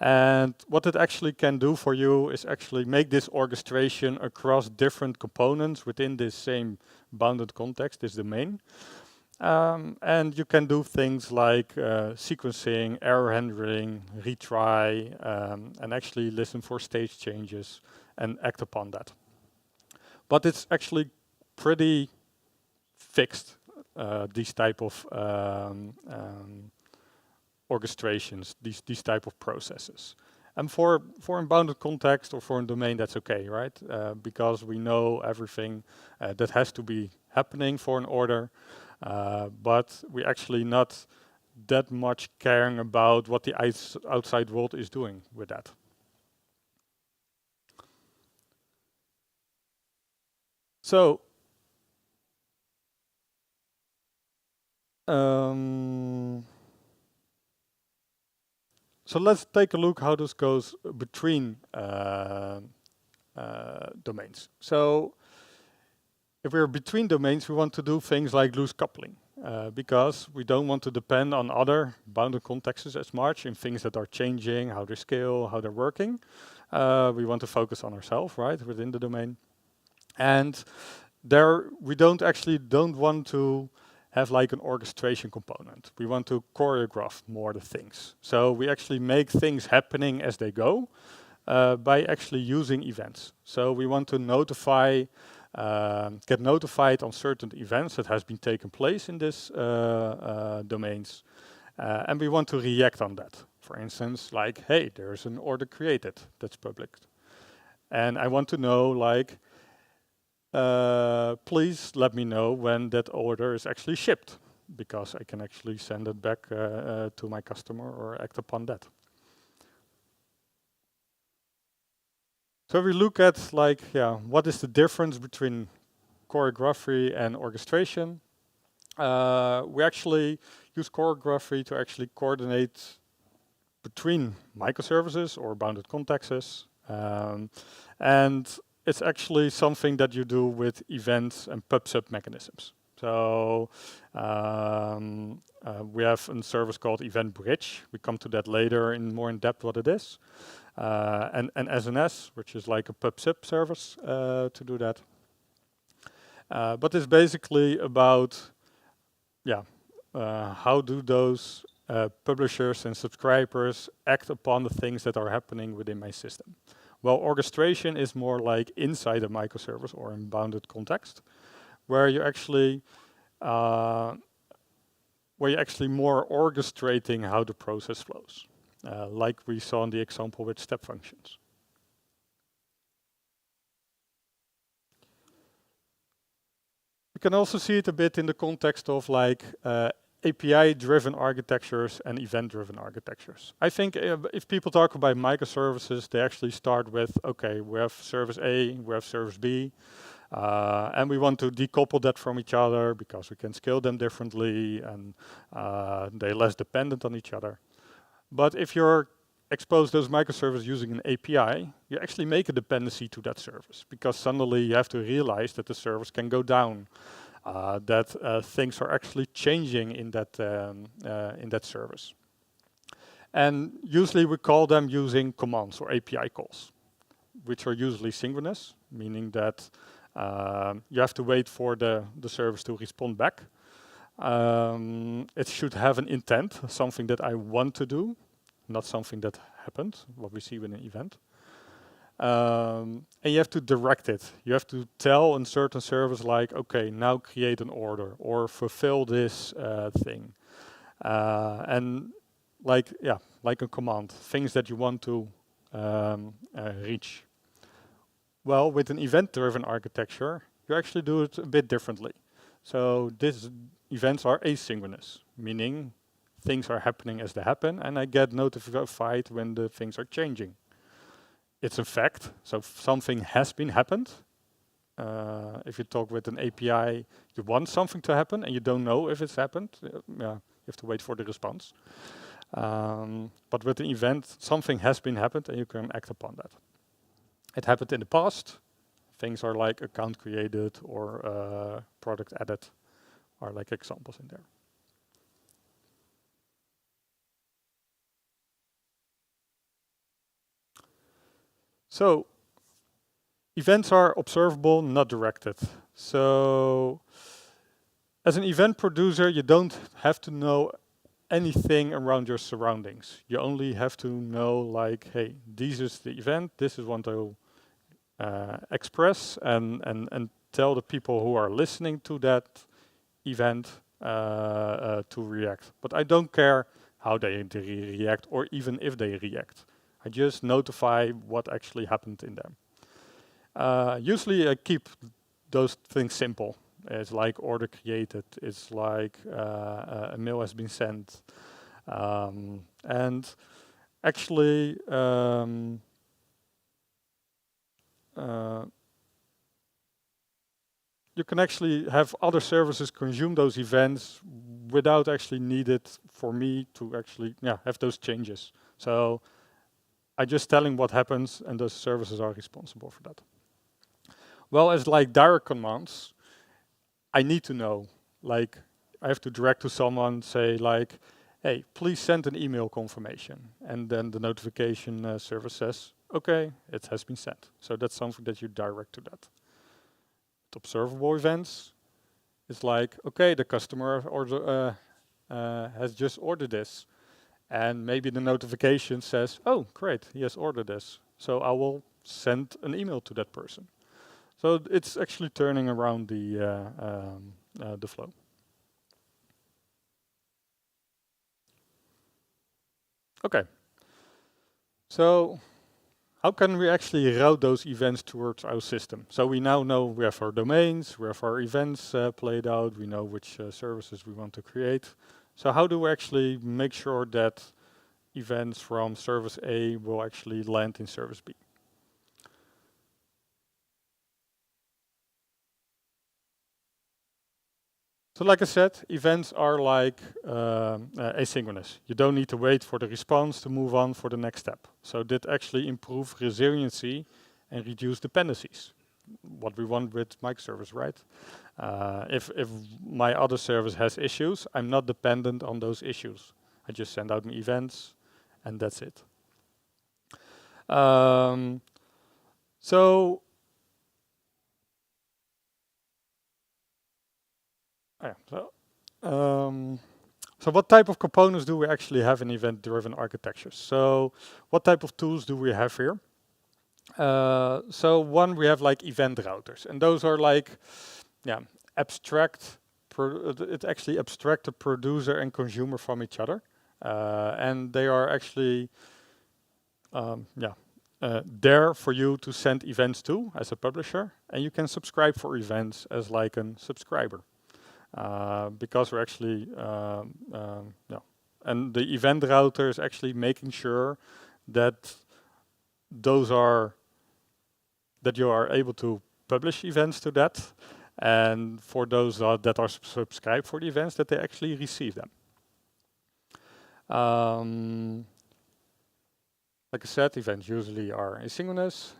And what it actually can do for you is actually make this orchestration across different components within this same bounded context, this domain. And you can do things like sequencing, error handling, retry, and actually listen for stage changes and act upon that. But it's actually pretty fixed, these type of orchestrations, these type of processes. And for a bounded context or for a domain, that's okay, right? Because we know everything that has to be happening for an order. But we actually not that much caring about what the outside world is doing with that. So, so let's take a look how this goes between domains. So, if we're between domains, we want to do things like loose coupling, because we don't want to depend on other bounded contexts as much in things that are changing, how they scale, how they're working. We want to focus on ourselves, right, within the domain. And there, we don't want to have like an orchestration component. We want to choreograph more the things. So we actually make things happening as they go by actually using events. So we want to notify get notified on certain events that has been taken place in this domains, and we want to react on that. For instance, like, hey, there's an order created that's public, and I want to know, like, please let me know when that order is actually shipped, because I can actually send it back to my customer or act upon that. So we look at, like, what is the difference between choreography and orchestration? We actually use choreography to actually coordinate between microservices or bounded contexts. And it's actually something that you do with events and pub-sub mechanisms. So we have a service called Event Bridge. We come to that later in more in depth what it is. And SNS, which is like a pub/sub service to do that. But it's basically about, how do those publishers and subscribers act upon the things that are happening within my system? Well, orchestration is more like inside a microservice or in bounded context, where you're actually more orchestrating how the process flows, like we saw in the example with step functions. We can also see it a bit in the context of like API-driven architectures and event-driven architectures. I think if people talk about microservices, they actually start with, okay, we have service A, we have service B, and we want to decouple that from each other because we can scale them differently and they're less dependent on each other. But if you're expose those microservices using an API, you actually make a dependency to that service because suddenly you have to realize that the service can go down, that things are actually changing in that service. And usually we call them using commands or API calls, which are usually synchronous, meaning that you have to wait for the service to respond back. It should have an intent, something that I want to do, not something that happened, what we see with an event. And you have to direct it. You have to tell a certain service like, okay, now create an order or fulfill this thing. And like a command, things that you want to reach. Well, with an event-driven architecture, you actually do it a bit differently. So these events are asynchronous, meaning things are happening as they happen, and I get notified when the things are changing. It's a fact, so something has been happened. If you talk with an API, you want something to happen, and you don't know if it's happened. You have to wait for the response. But with an event, something has been happened, and you can act upon that. It happened in the past. Things are like account created or product added are like examples in there. So events are observable, not directed. So as an event producer, you don't have to know anything around your surroundings. You only have to know like, hey, this is the event, this is what I express and tell the people who are listening to that event to react. But I don't care how they react or even if they react. I just notify what actually happened in them. Usually I keep those things simple. It's like order created, it's like a mail has been sent. And actually, you can actually have other services consume those events without actually needed for me to actually have those changes. So I just telling what happens and those services are responsible for that. Well, as like direct commands, I need to know, like I have to direct to someone, say like, hey, please send an email confirmation. And then the notification service says, okay, it has been sent. So that's something that you direct to that. With observable events, it's like, okay, the customer has just ordered this. And maybe the notification says, oh, great, he has ordered this. So I will send an email to that person. So it's actually turning around the flow. Okay. So how can we actually route those events towards our system? So we now know we have our domains, we have our events played out, we know which services we want to create. So how do we actually make sure that events from service A will actually land in service B? So like I said, events are like asynchronous. You don't need to wait for the response to move on for the next step. So that actually improve resiliency and reduce dependencies. what we want with microservice, right? If my other service has issues, I'm not dependent on those issues. I just send out my events, and that's it. So, yeah, so what type of components do we actually have in event-driven architectures? So what type of tools do we have here? So one, we have like event routers, and those are like, yeah, abstract. It actually abstract the producer and consumer from each other, and they are actually, there for you to send events to as a publisher, and you can subscribe for events as like a subscriber, because we're actually, and the event router is actually making sure that that you are able to publish events to that, and for those that are subscribed for the events, that they actually receive them. Like I said, events usually are asynchronous,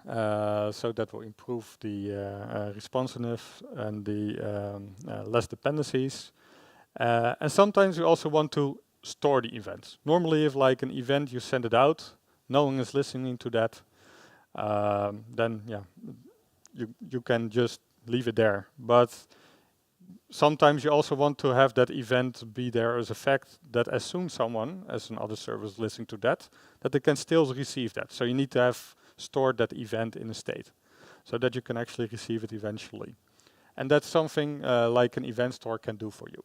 so that will improve the responsiveness and the less dependencies. And sometimes you also want to store the events. Normally, if like an event, you send it out, no one is listening to that, then yeah, you can just leave it there. But sometimes you also want to have that event be there as a fact that as soon someone, as another service listening to that they can still receive that. So you need to have stored that event in a state so that you can actually receive it eventually. And that's something like an event store can do for you.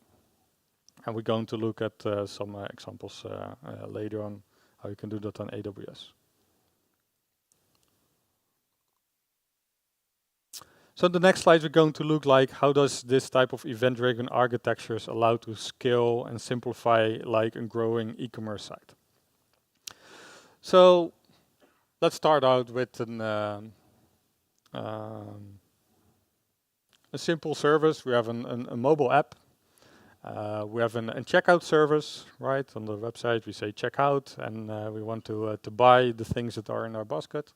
And we're going to look at some examples later on how you can do that on AWS. So the next slide we're going to look like how does this type of event-driven architectures allow to scale and simplify like a growing e-commerce site. So let's start out with a simple service. We have a mobile app. We have a checkout service, right? On the website we say checkout, and we want to buy the things that are in our basket.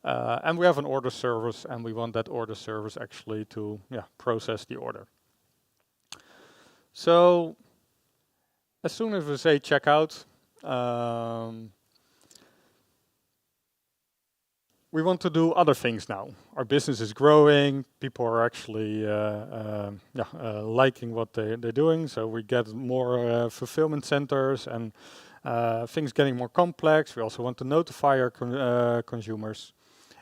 And we have an order service, and we want that order service actually to process the order. So as soon as we say checkout, we want to do other things now. Our business is growing. People are actually liking what they're doing. So we get more fulfillment centers and things getting more complex. We also want to notify our consumers.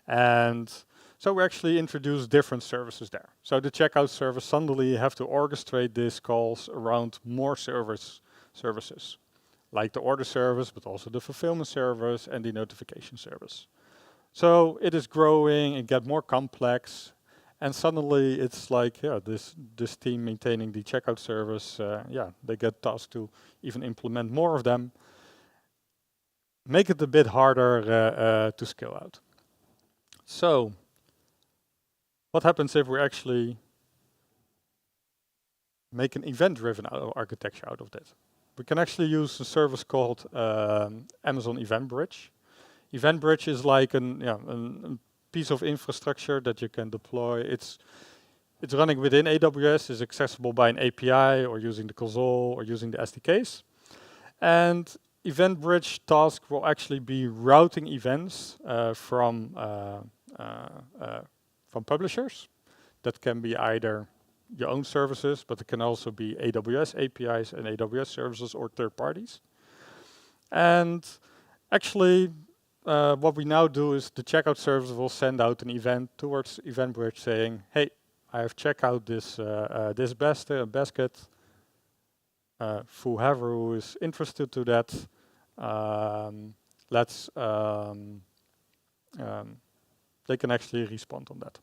And so we actually introduce different services there. So the checkout service, suddenly you have to orchestrate these calls around more services, like the order service, but also the fulfillment service and the notification service. So it is growing, it gets more complex, and suddenly it's like, this team maintaining the checkout service, they get tasked to even implement more of them, make it a bit harder to scale out. So what happens if we actually make an event-driven architecture out of that? We can actually use a service called Amazon EventBridge. EventBridge is like a piece of infrastructure that you can deploy. It's running within AWS, is accessible by an API or using the console or using the SDKs. And EventBridge task will actually be routing events from publishers. That can be either your own services, but it can also be AWS APIs and AWS services or third parties. And actually, what we now do is the checkout service will send out an event towards EventBridge saying, hey, I have checked out this basket. Whoever who is interested to that, they can actually respond on that.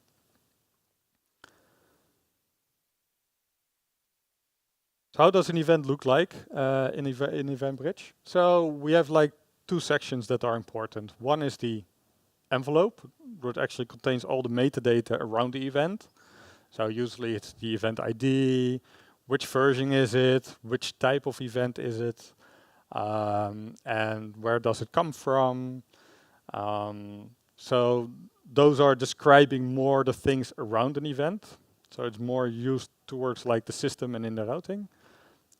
So how does an event look like in EventBridge? So we have like two sections that are important. One is the envelope, which actually contains all the metadata around the event. So usually it's the event ID, which version is it, which type of event is it, and where does it come from. So those are describing more the things around an event. So it's more used towards like the system and in the routing.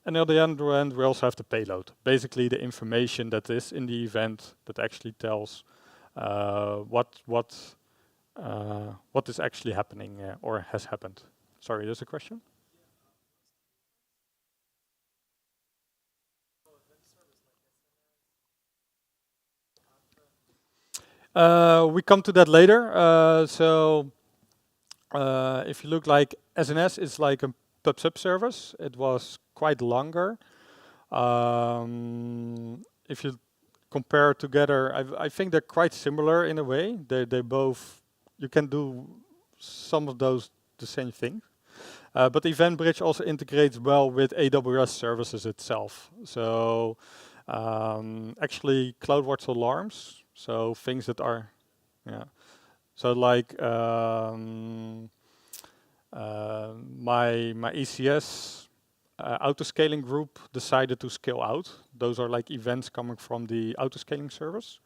And on the other end, we also have the payload. Basically, the information that is in the event that actually tells what is actually happening or has happened. Sorry, there's a question? We come to that later. If you look like SNS is like a pub/sub service. It was quite longer. If you compare together, I think they're quite similar in a way. They both, you can do some of those the same thing. But EventBridge also integrates well with AWS services itself. So actually CloudWatch alarms, so things that are, yeah. So like my ECS autoscaling group decided to scale out. Those are like events coming from the autoscaling service.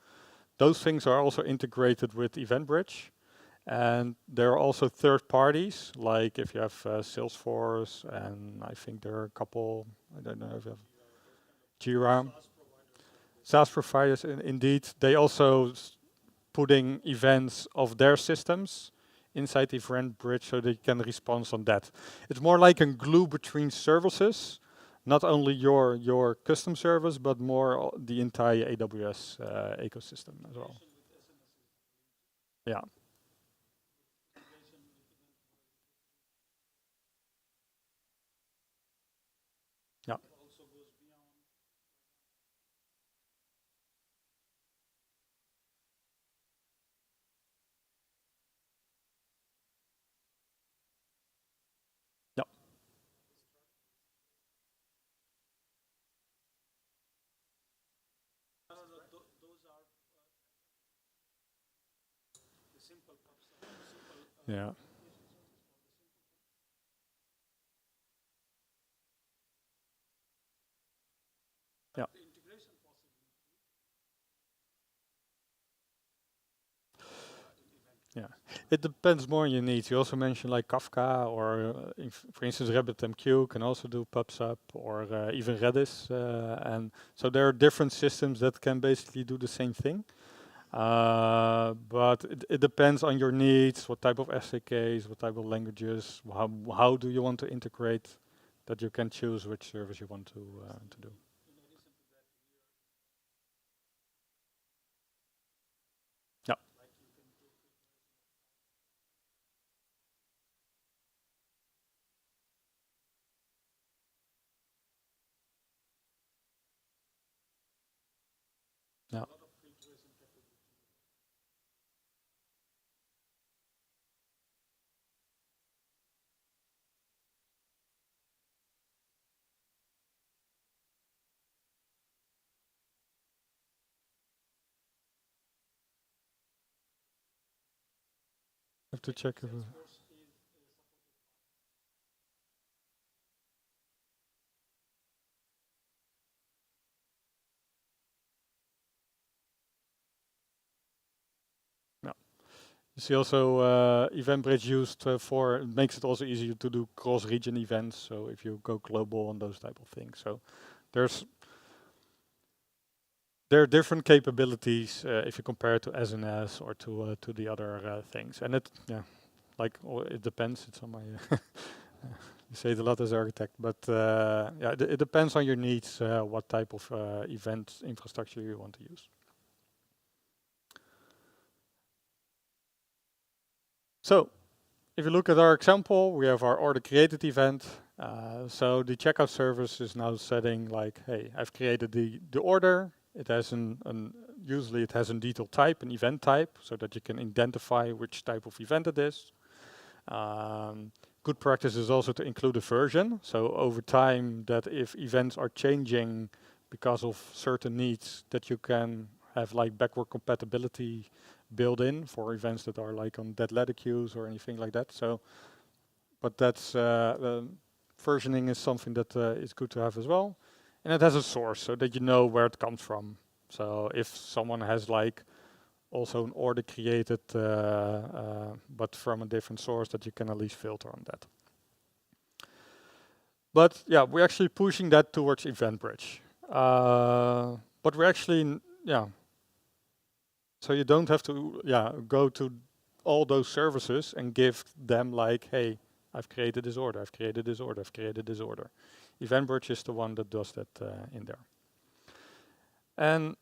Those things are also integrated with EventBridge. And there are also third parties, like if you have Salesforce, and I think there are a couple, I don't know if you have Jira. SaaS providers, indeed, they also putting events of their systems inside the EventBridge so they can respond on that. It's more like a glue between services, not only your custom service, but more the entire AWS ecosystem as well. Yeah. Yeah. Yeah. Yeah. Yeah. Yeah, it depends more on your needs. You also mentioned like Kafka or, for instance, RabbitMQ can also do PubSub or even Redis. And so there are different systems that can basically do the same thing. But it depends on your needs, what type of SDKs, what type of languages, how do you want to integrate, that you can choose which service you want to do. Yeah. Yeah. Have to check if yeah. You see also EventBridge used for, it makes it also easier to do cross-region events. So if you go global and those type of things. So there are different capabilities if you compare it to SNS or to the other things. And it, yeah, like it depends. It's on my, you say it a lot as architect, but yeah, it depends on your needs, what type of event infrastructure you want to use. So if you look at our example, we have our order created event. So the checkout service is now setting like, hey, I've created the order. It has usually it has a detail type, an event type, so that you can identify which type of event it is. Good practice is also to include a version. So over time, that if events are changing because of certain needs, that you can have like backward compatibility built in for events that are like on dead letter queues or anything like that. So, but that's versioning is something that is good to have as well. And it has a source so that you know where it comes from. So if someone has like also an order created, but from a different source that you can at least filter on that. But yeah, we're actually pushing that towards EventBridge. But we're actually, so you don't have to, go to all those services and give them like, hey, I've created this order, I've created this order, I've created this order. EventBridge is the one that does that in there. And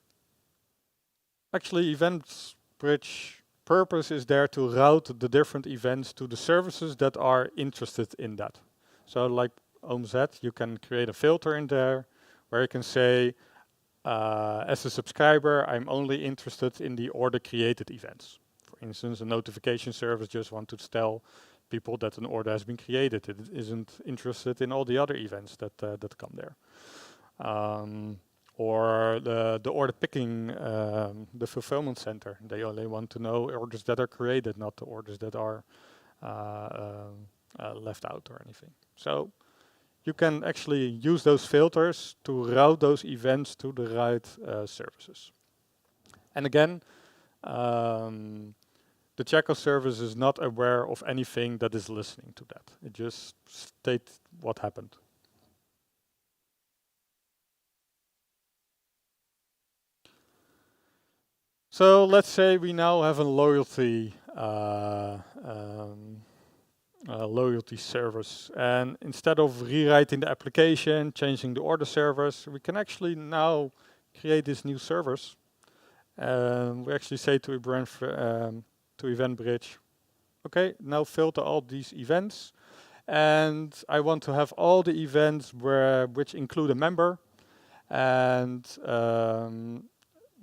actually, EventBridge purpose is there to route the different events to the services that are interested in that. So like Ohm said, you can create a filter in there where you can say, as a subscriber, I'm only interested in the order created events. For instance, a notification service just wants to tell people that an order has been created. It isn't interested in all the other events that that come there. Or the order picking, the fulfillment center. They only want to know orders that are created, not the orders that are left out or anything. So you can actually use those filters to route those events to the right services. And again, the checkout service is not aware of anything that is listening to that. It just states what happened. So let's say we now have a loyalty loyalty service, and instead of rewriting the application, changing the order service, we can actually now create this new service. We actually say to EventBridge, okay, now filter all these events, and I want to have all the events which include a member, and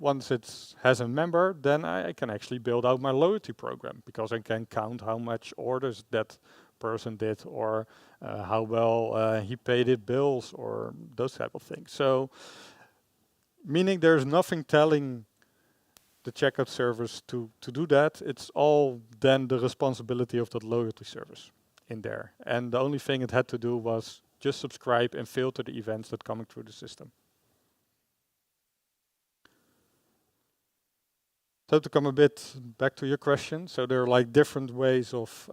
once it has a member, then I can actually build out my loyalty program, because I can count how much orders that person did, or how well he paid his bills, or those type of things. So, meaning there's nothing telling the checkout service to do that. It's all then the responsibility of the loyalty service in there. And the only thing it had to do was just subscribe and filter the events that coming through the system. So to come a bit back to your question, so there are like different ways of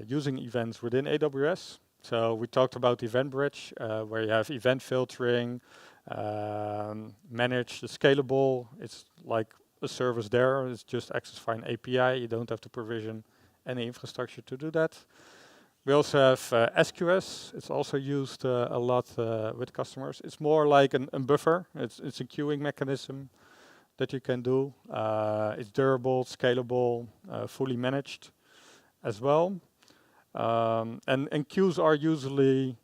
using events within AWS. So we talked about EventBridge, where you have event filtering, manage the scalable. It's like a service there. It's just access via an API. You don't have to provision any infrastructure to do that. We also have SQS. It's also used a lot with customers. It's more like a buffer. It's a queuing mechanism that you can do. It's durable, scalable, fully managed as well. And queues are usually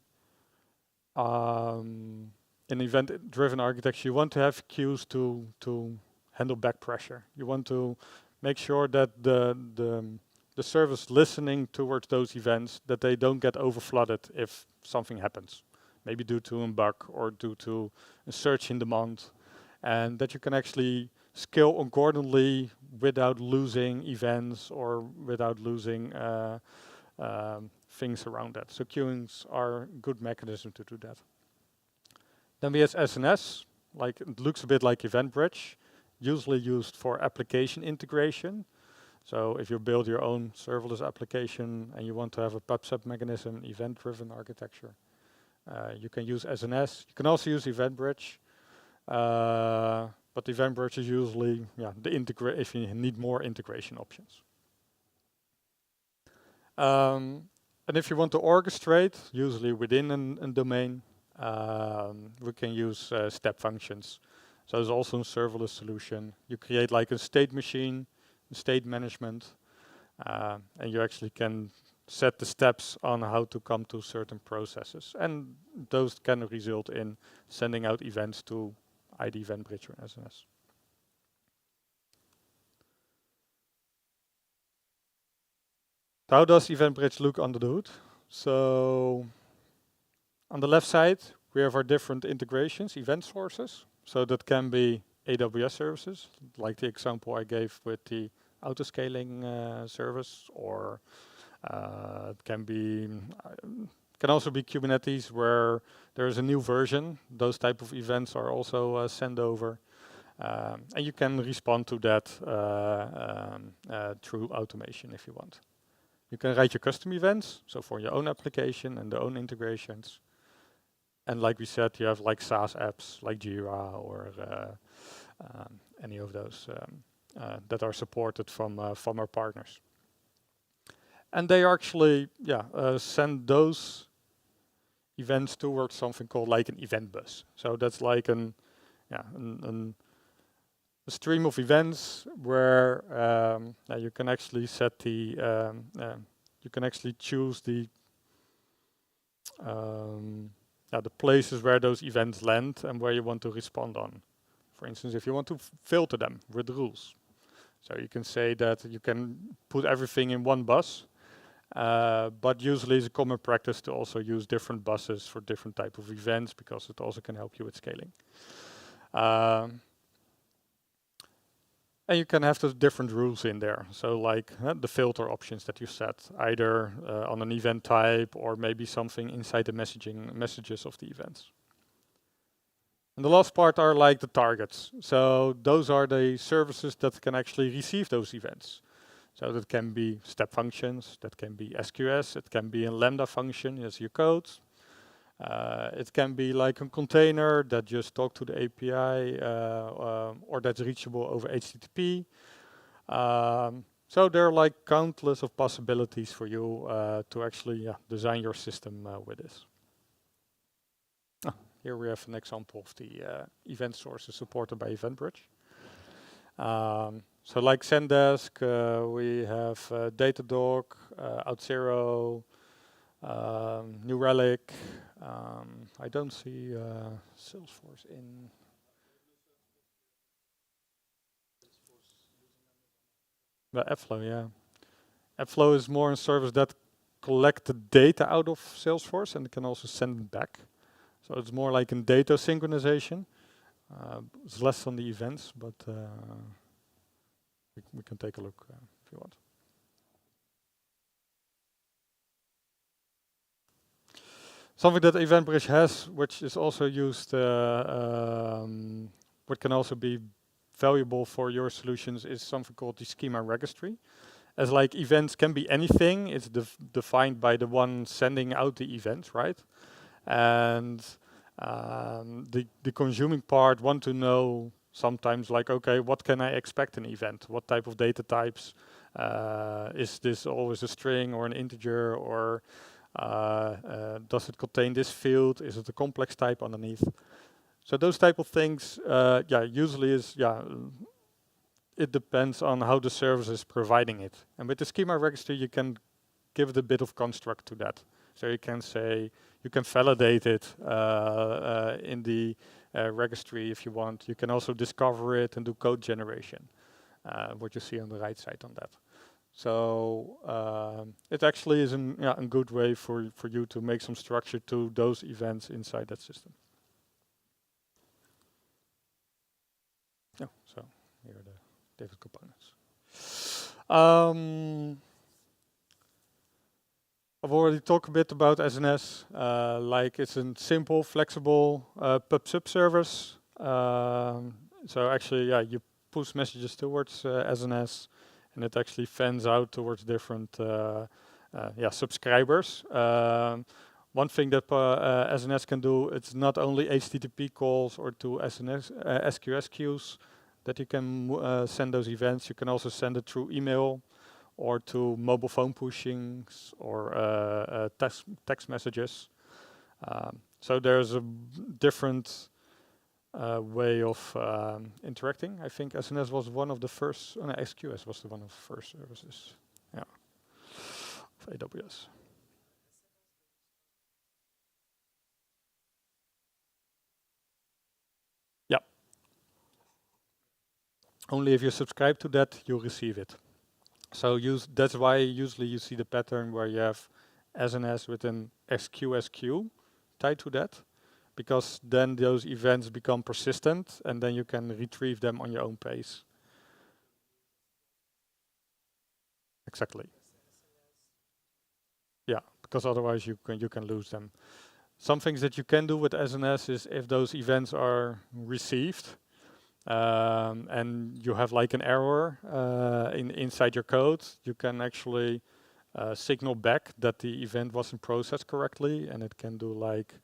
in event-driven architecture. You want to have queues to handle back pressure. You want to make sure that the service listening towards those events, that they don't get overflooded if something happens, maybe due to a bug or due to a surge in demand, and that you can actually scale accordingly without losing events or without losing things around that. So queuings are a good mechanism to do that. Then we have SNS, like it looks a bit like EventBridge, usually used for application integration. So if you build your own serverless application and you want to have a PubSub mechanism, event-driven architecture, you can use SNS. You can also use EventBridge, but EventBridge is usually if you need more integration options. And if you want to orchestrate, usually within a domain, we can use step functions. So there's also a serverless solution. You create like a state machine, state management, and you actually can set the steps on how to come to certain processes. And those can result in sending out events to ID EventBridge or SNS. How does EventBridge look under the hood? So on the left side, we have our different integrations, event sources. So that can be AWS services, like the example I gave with the autoscaling service, or it can also be Kubernetes, where there is a new version. Those type of events are also sent over. And you can respond to that through automation if you want. You can write your custom events, so for your own application and their own integrations. And like we said, you have like SaaS apps like Jira or any of those that are supported from our partners. And they actually, send those events towards something called like an event bus. So that's like a stream of events where you can actually set the, you can actually choose the places where those events land and where you want to respond on. For instance, if you want to filter them with rules. So you can say that you can put everything in one bus, but usually it's a common practice to also use different buses for different type of events because it also can help you with scaling. And you can have those different rules in there. So like the filter options that you set, either on an event type or maybe something inside the messages of the events. And the last part are like the targets. So those are the services that can actually receive those events. So that can be step functions, that can be SQS, it can be a Lambda function as your code. It can be like a container that just talk to the API or that's reachable over HTTP. So there are like countless of possibilities for you to actually design your system with this. Here we have an example of the event sources supported by EventBridge. So like Zendesk, we have Datadog, OutZero, New Relic. I don't see Salesforce in. The AppFlow, yeah. AppFlow is more a service that collect the data out of Salesforce and can also send it back. So it's more like in data synchronization. It's less on the events, but we can take a look if you want. Something that EventBridge has, which is also used, what can also be valuable for your solutions, is something called the schema registry. As like events can be anything, it's defined by the one sending out the event, right? And the consuming part want to know sometimes like, okay, what can I expect in an event? What type of data types? Is this always a string or an integer, or does it contain this field? Is it a complex type underneath? So those type of things, usually is, it depends on how the service is providing it. And with the schema registry, you can give it a bit of construct to that. So you can say, you can validate it in the registry if you want. You can also discover it and do code generation, what you see on the right side on that. So it actually is a good way for you to make some structure to those events inside that system. So here are the different components. I've already talked a bit about SNS, like it's a simple, flexible pub/sub service. So actually, you push messages towards SNS, and it actually fans out towards different subscribers. One thing that SNS can do, it's not only HTTP calls or to SNS, SQS queues that you can send those events. You can also send it through email or to mobile phone pushings or text messages. So there's a different way of interacting. I think SNS was one of the first, SQS was one of the first services, of AWS. Yeah. Only if you subscribe to that, you receive it. So that's why usually you see the pattern where you have SNS with an SQS queue tied to that, because then those events become persistent and then you can retrieve them on your own pace. Exactly. Yeah, because otherwise you can lose them. Some things that you can do with SNS is if those events are received, and you have like an error inside your code, you can actually signal back that the event wasn't processed correctly, and it can do like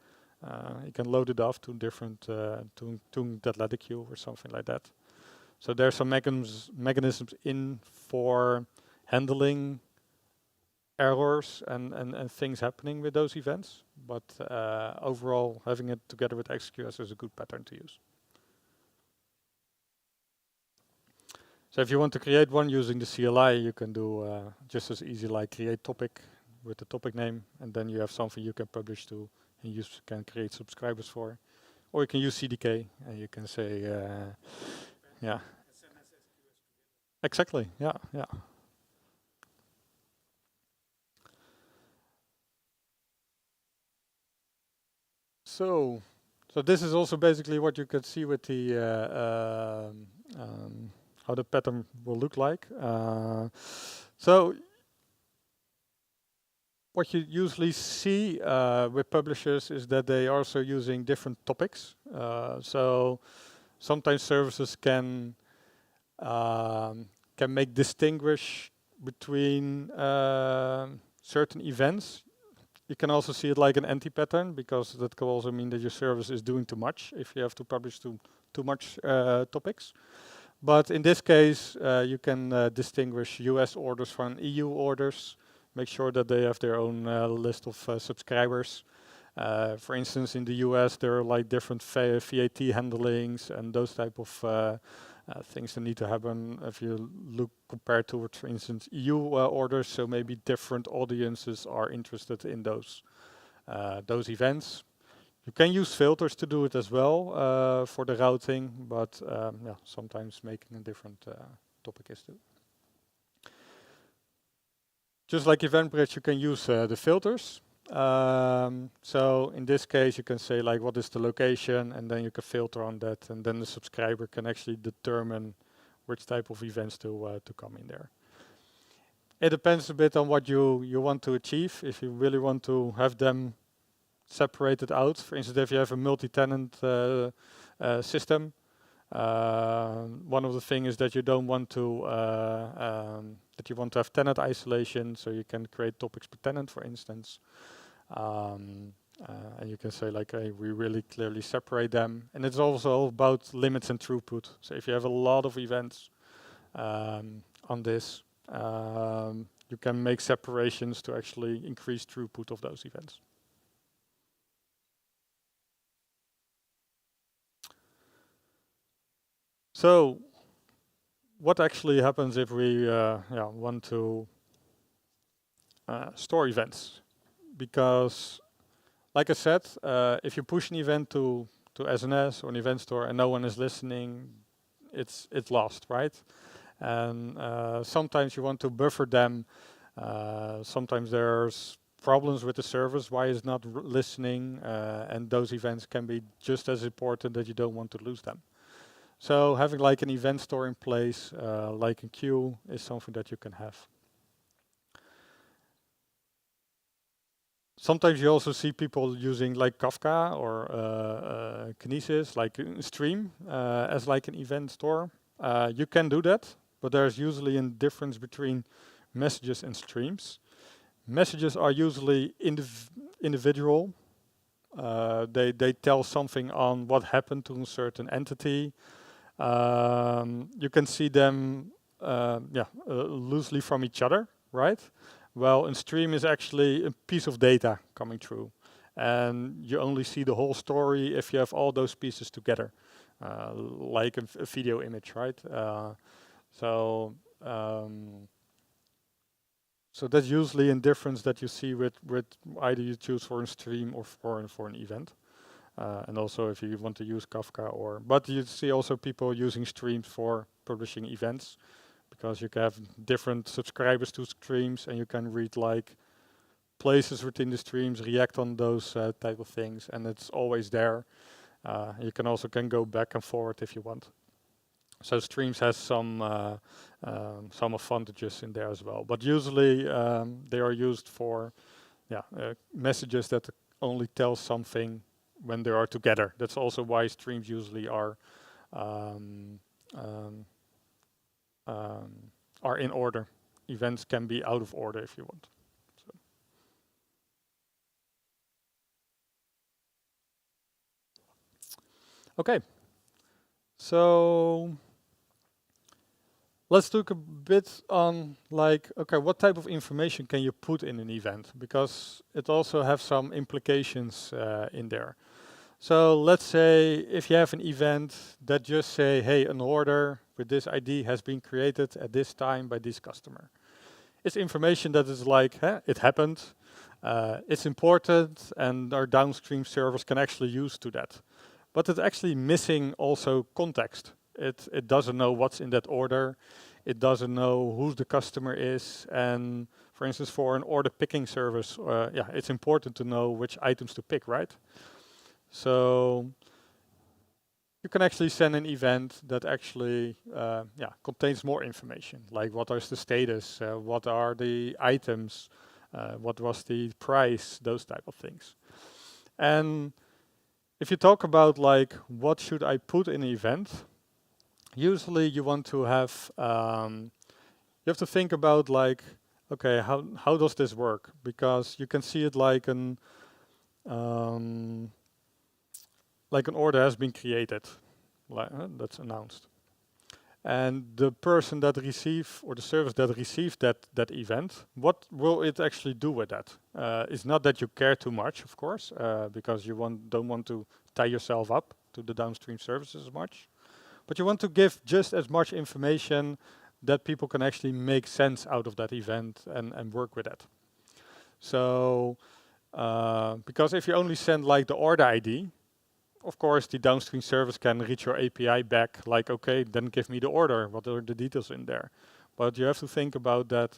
you can load it off to different to that ladder queue or something like that. So there's some mechanisms in for handling errors and things happening with those events, but overall having it together with XQS is a good pattern to use. So if you want to create one using the CLI, you can do just as easy like create topic with the topic name, and then you have something you can publish to and you can create subscribers for. Or you can use CDK and you can say, yeah. Exactly, yeah, yeah. So this is also basically what you can see with the how the pattern will look like. So what you usually see with publishers is that they are also using different topics. So sometimes services can distinguish between certain events. You can also see it like an anti-pattern, because that could also mean that your service is doing too much if you have to publish too much topics. But in this case, you can distinguish US orders from EU orders, make sure that they have their own list of subscribers. For instance, in the US, there are like different VAT handlings and those type of things that need to happen if you look compared to, for instance, EU orders. So maybe different audiences are interested in those events. You can use filters to do it as well for the routing, but yeah, sometimes making a different topic is too. Just like EventBridge, you can use the filters. So in this case, you can say like, what is the location, and then you can filter on that, and then the subscriber can actually determine which type of events to come in there. It depends a bit on what you want to achieve. If you really want to have them separated out, for instance, if you have a multi-tenant system, one of the things is that you don't want to that you want to have tenant isolation, so you can create topics per tenant, for instance, and you can say like, hey, we really clearly separate them. And it's also about limits and throughput. So if you have a lot of events on this, you can make separations to actually increase throughput of those events. So what actually happens if we want to store events? Because, like I said, if you push an event to SNS or an event store and no one is listening, it's lost, right? And sometimes you want to buffer them. Sometimes there's problems with the service, why it's not listening, and those events can be just as important that you don't want to lose them. So having like an event store in place, like a queue, is something that you can have. Sometimes you also see people using like Kafka or Kinesis, like Stream, as like an event store. You can do that, but there's usually a difference between messages and streams. Messages are usually individual. They tell something on what happened to a certain entity. You can see them loosely from each other, right? Well, a stream is actually a piece of data coming through, and you only see the whole story if you have all those pieces together, like a video image, right? So that's usually a difference that you see with either you choose for a stream or for an event. And also if you want to use Kafka but you see also people using streams for publishing events, because you can have different subscribers to streams and you can read like places within the streams, react on those type of things, and it's always there. You can also go back and forward if you want. So streams has some advantages in there as well, but usually they are used for messages that only tell something when they are together. That's also why streams usually are um, um, are in order. Events can be out of order if you want. So. Okay, so let's look a bit on like, okay, what type of information can you put in an event? Because it also has some implications in there. So let's say if you have an event that just say, hey, an order with this ID has been created at this time by this customer. It's information that is like, it happened, it's important, and our downstream servers can actually use to that. But it's actually missing also context. It doesn't know what's in that order. It doesn't know who the customer is. And for instance, for an order picking service, yeah, it's important to know which items to pick, right? So you can actually send an event that actually contains more information, like what is the status, what are the items, what was the price, those type of things. And if you talk about like what should I put in an event, usually you want to have you have to think about like, okay, how does this work? Because you can see it like an order has been created, like that's announced, and the person that receive or the service that received that event, what will it actually do with that? It's not that you care too much, of course, because you don't want to tie yourself up to the downstream services as much, but you want to give just as much information that people can actually make sense out of that event and work with it. So because if you only send like the order ID, of course, the downstream service can reach your API back like, okay, then give me the order. What are the details in there? But you have to think about that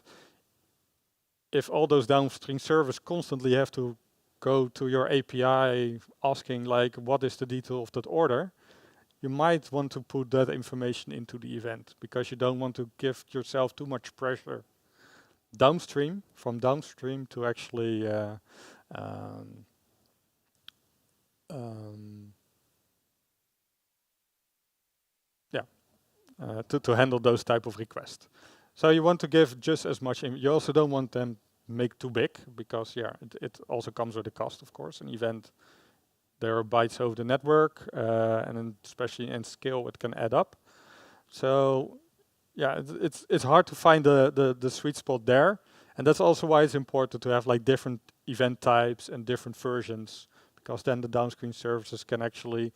if all those downstream servers constantly have to go to your API asking like, what is the detail of that order? You might want to put that information into the event because you don't want to give yourself too much pressure downstream, from downstream to actually to handle those type of requests. So you want to give just as much. You also don't want them make too big because it also comes with a cost, of course. An event, there are bytes over the network, and then especially in scale, it can add up. So yeah, it's hard to find the sweet spot there, and that's also why it's important to have like different event types and different versions, because then the downstream services can actually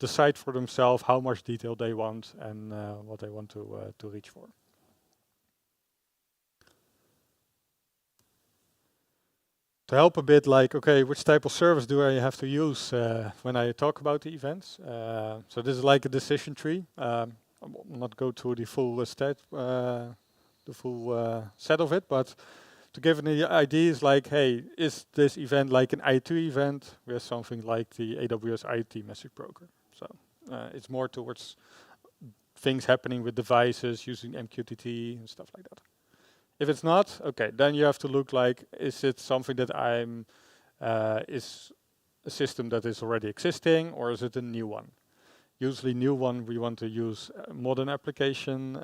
decide for themselves how much detail they want and what they want to reach for. To help a bit, like, okay, which type of service do I have to use when I talk about the events? So this is like a decision tree. I will not go to the full set of it, but to give an idea is like, hey, is this event like an IoT event? We have something like the AWS IoT message broker. So it's more towards things happening with devices using MQTT and stuff like that. If it's not, okay, then you have to look like, is it something that is a system that is already existing, or is it a new one? Usually new one, we want to use modern application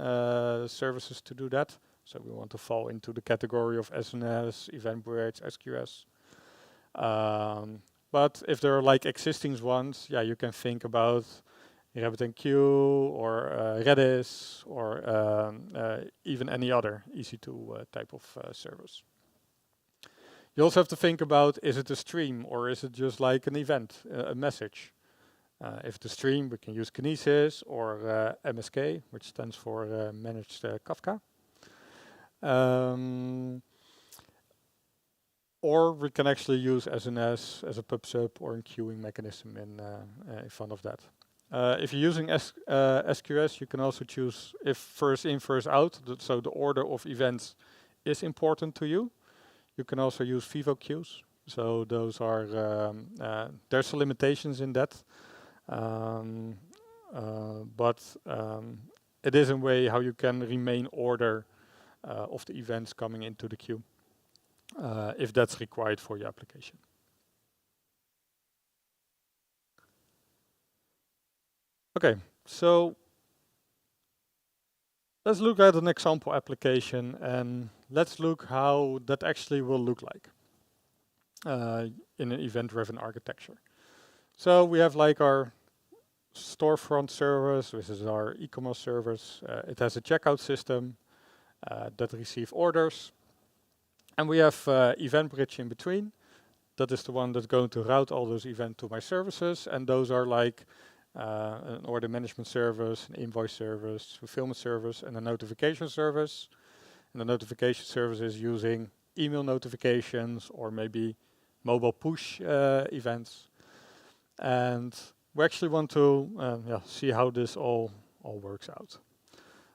services to do that. So we want to fall into the category of SNS, Eventbridge, SQS. But if there are like existing ones, yeah, you can think about RabbitMQ or Redis or even any other EC2 type of service. You also have to think about, is it a stream or is it just like an event, a message? If it's a stream, we can use Kinesis or MSK, which stands for Managed Kafka. Or we can actually use SNS as a pub/sub or a queuing mechanism in front of that. If you're using SQS, you can also choose if first in, first out, so the order of events is important to you. You can also use Vivo queues. So those are, there's some limitations in that. But it is a way how you can remain order of the events coming into the queue, if that's required for your application. Okay, So let's look at an example application and let's look how that actually will look like in an event-driven architecture. So we have like our storefront service, which is our e-commerce service. It has a checkout system that receive orders. And we have EventBridge in between. That is the one that's going to route all those events to my services. And those are like an order management service, an invoice service, fulfillment service, and a notification service. And the notification service is using email notifications or maybe mobile push events. And we actually want to see how this all works out.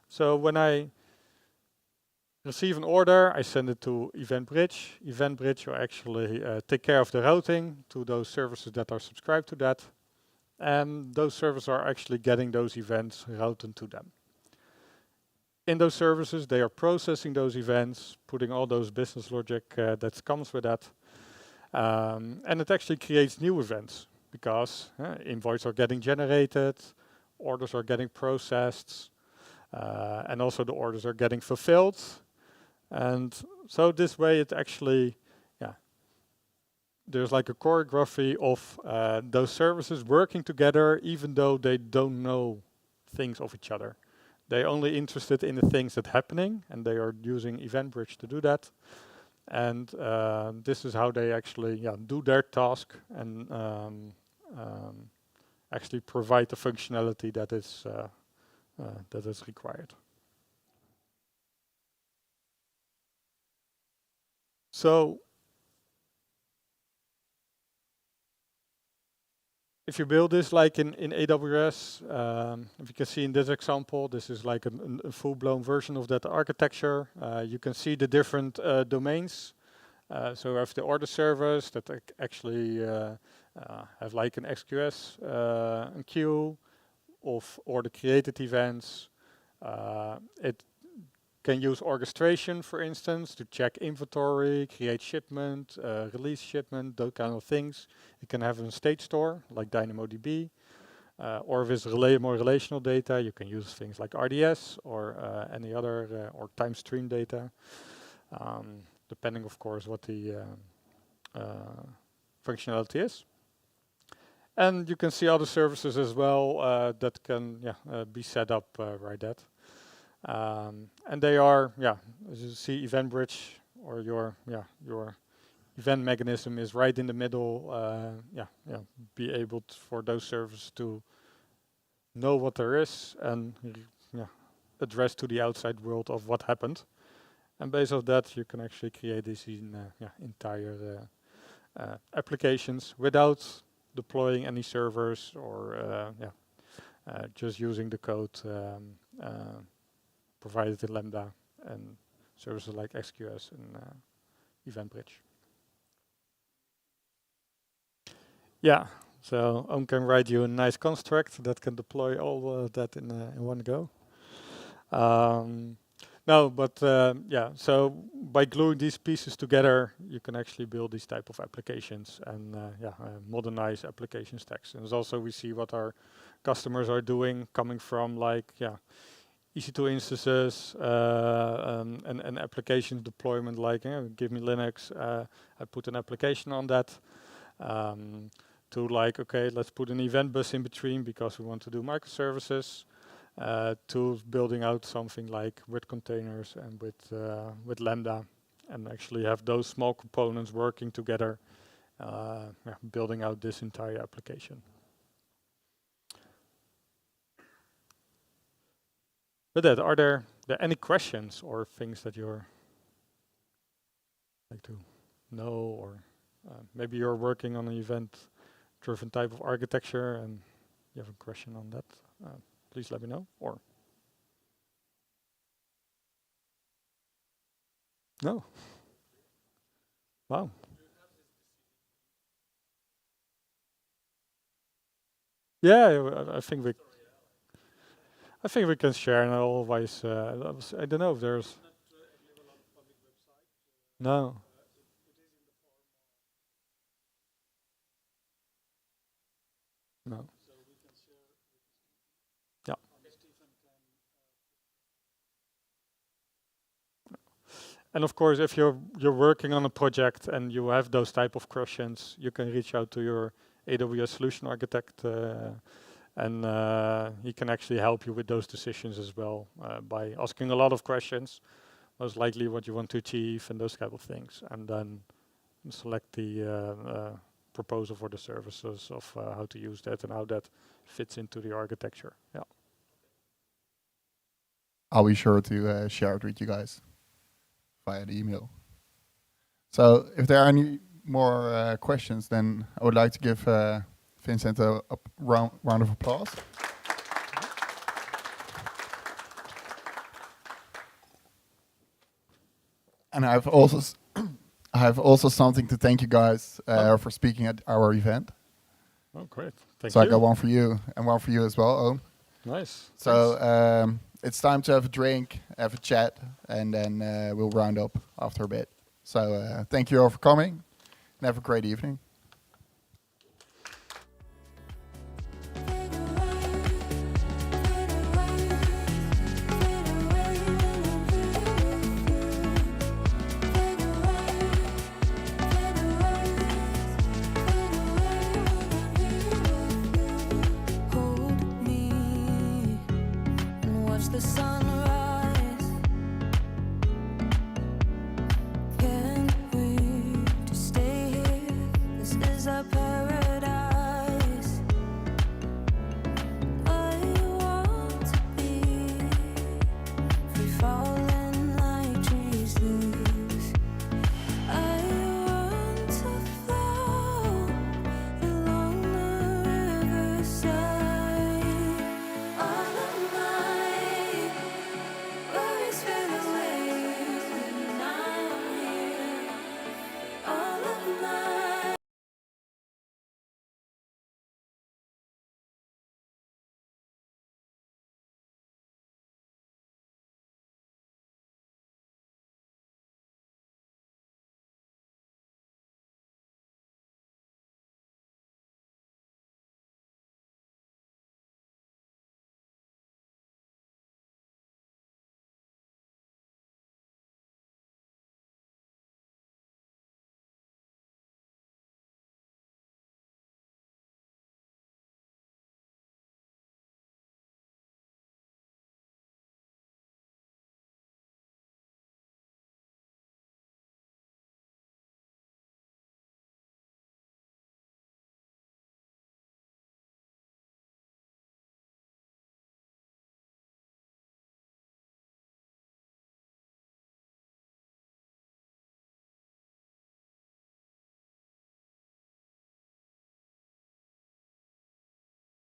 So when I receive an order, I send it to EventBridge. EventBridge will actually take care of the routing to those services that are subscribed to that. And those services are actually getting those events routed to them. In those services, they are processing those events, putting all those business logic that comes with that. And it actually creates new events because invoices are getting generated, orders are getting processed, and also the orders are getting fulfilled. And so this way it actually, there's like a choreography of those services working together even though they don't know things of each other. They're only interested in the things that are happening and they are using EventBridge to do that. And this is how they actually do their task and actually provide the functionality that is required. So if you build this like in AWS, if you can see in this example, this is like a full-blown version of that architecture. You can see the different domains. So we have the order service that actually have like an XQS and queue of order created events. It can use orchestration, for instance, to check inventory, create shipment, release shipment, those kind of things. You can have a state store like DynamoDB, or if it's more relational data, you can use things like RDS or any other or time stream data, depending, of course, what the functionality is. And you can see other services as well that can be set up right that. And they are, as you see, EventBridge or your event mechanism is right in the middle. Be able for those services to know what there is and address to the outside world of what happened. And based on that, you can actually create these entire applications without deploying any servers or just using the code provided in Lambda and services like XQS and EventBridge. Yeah, so Oom can write you a nice construct that can deploy all of that in one go. No, but so by gluing these pieces together, you can actually build these type of applications and modernize application stacks. And also we see what our customers are doing, coming from like EC2 instances and application deployment, like give me Linux, I put an application on that. To like, okay, let's put an event bus in between because we want to do microservices. To building out something like with containers and with Lambda, and actually have those small components working together, building out this entire application. With that, are there any questions or things that you're like to know, or maybe you're working on an event-driven type of architecture and you have a question on that? Please let me know. Or no. Wow. Yeah, I think we can share, and otherwise I don't know if there's no. No. And of course, if you're working on a project and you have those type of questions, you can reach out to your AWS solution architect, and he can actually help you with those decisions as well by asking a lot of questions, most likely what you want to achieve and those type of things, and then select the proposal for the services of how to use that and how that fits into the architecture. Yeah. I'll be sure to share it with you guys via the email. So if there are any more questions, then I would like to give Vincent a round of applause. And I have also something to thank you guys for speaking at our event. Oh, great. Thank So you. I got one for you and one for you as well, Oom. Nice. So it's time to have a drink, have a chat, and then we'll round up after a bit. So thank you all for coming, and have a great evening.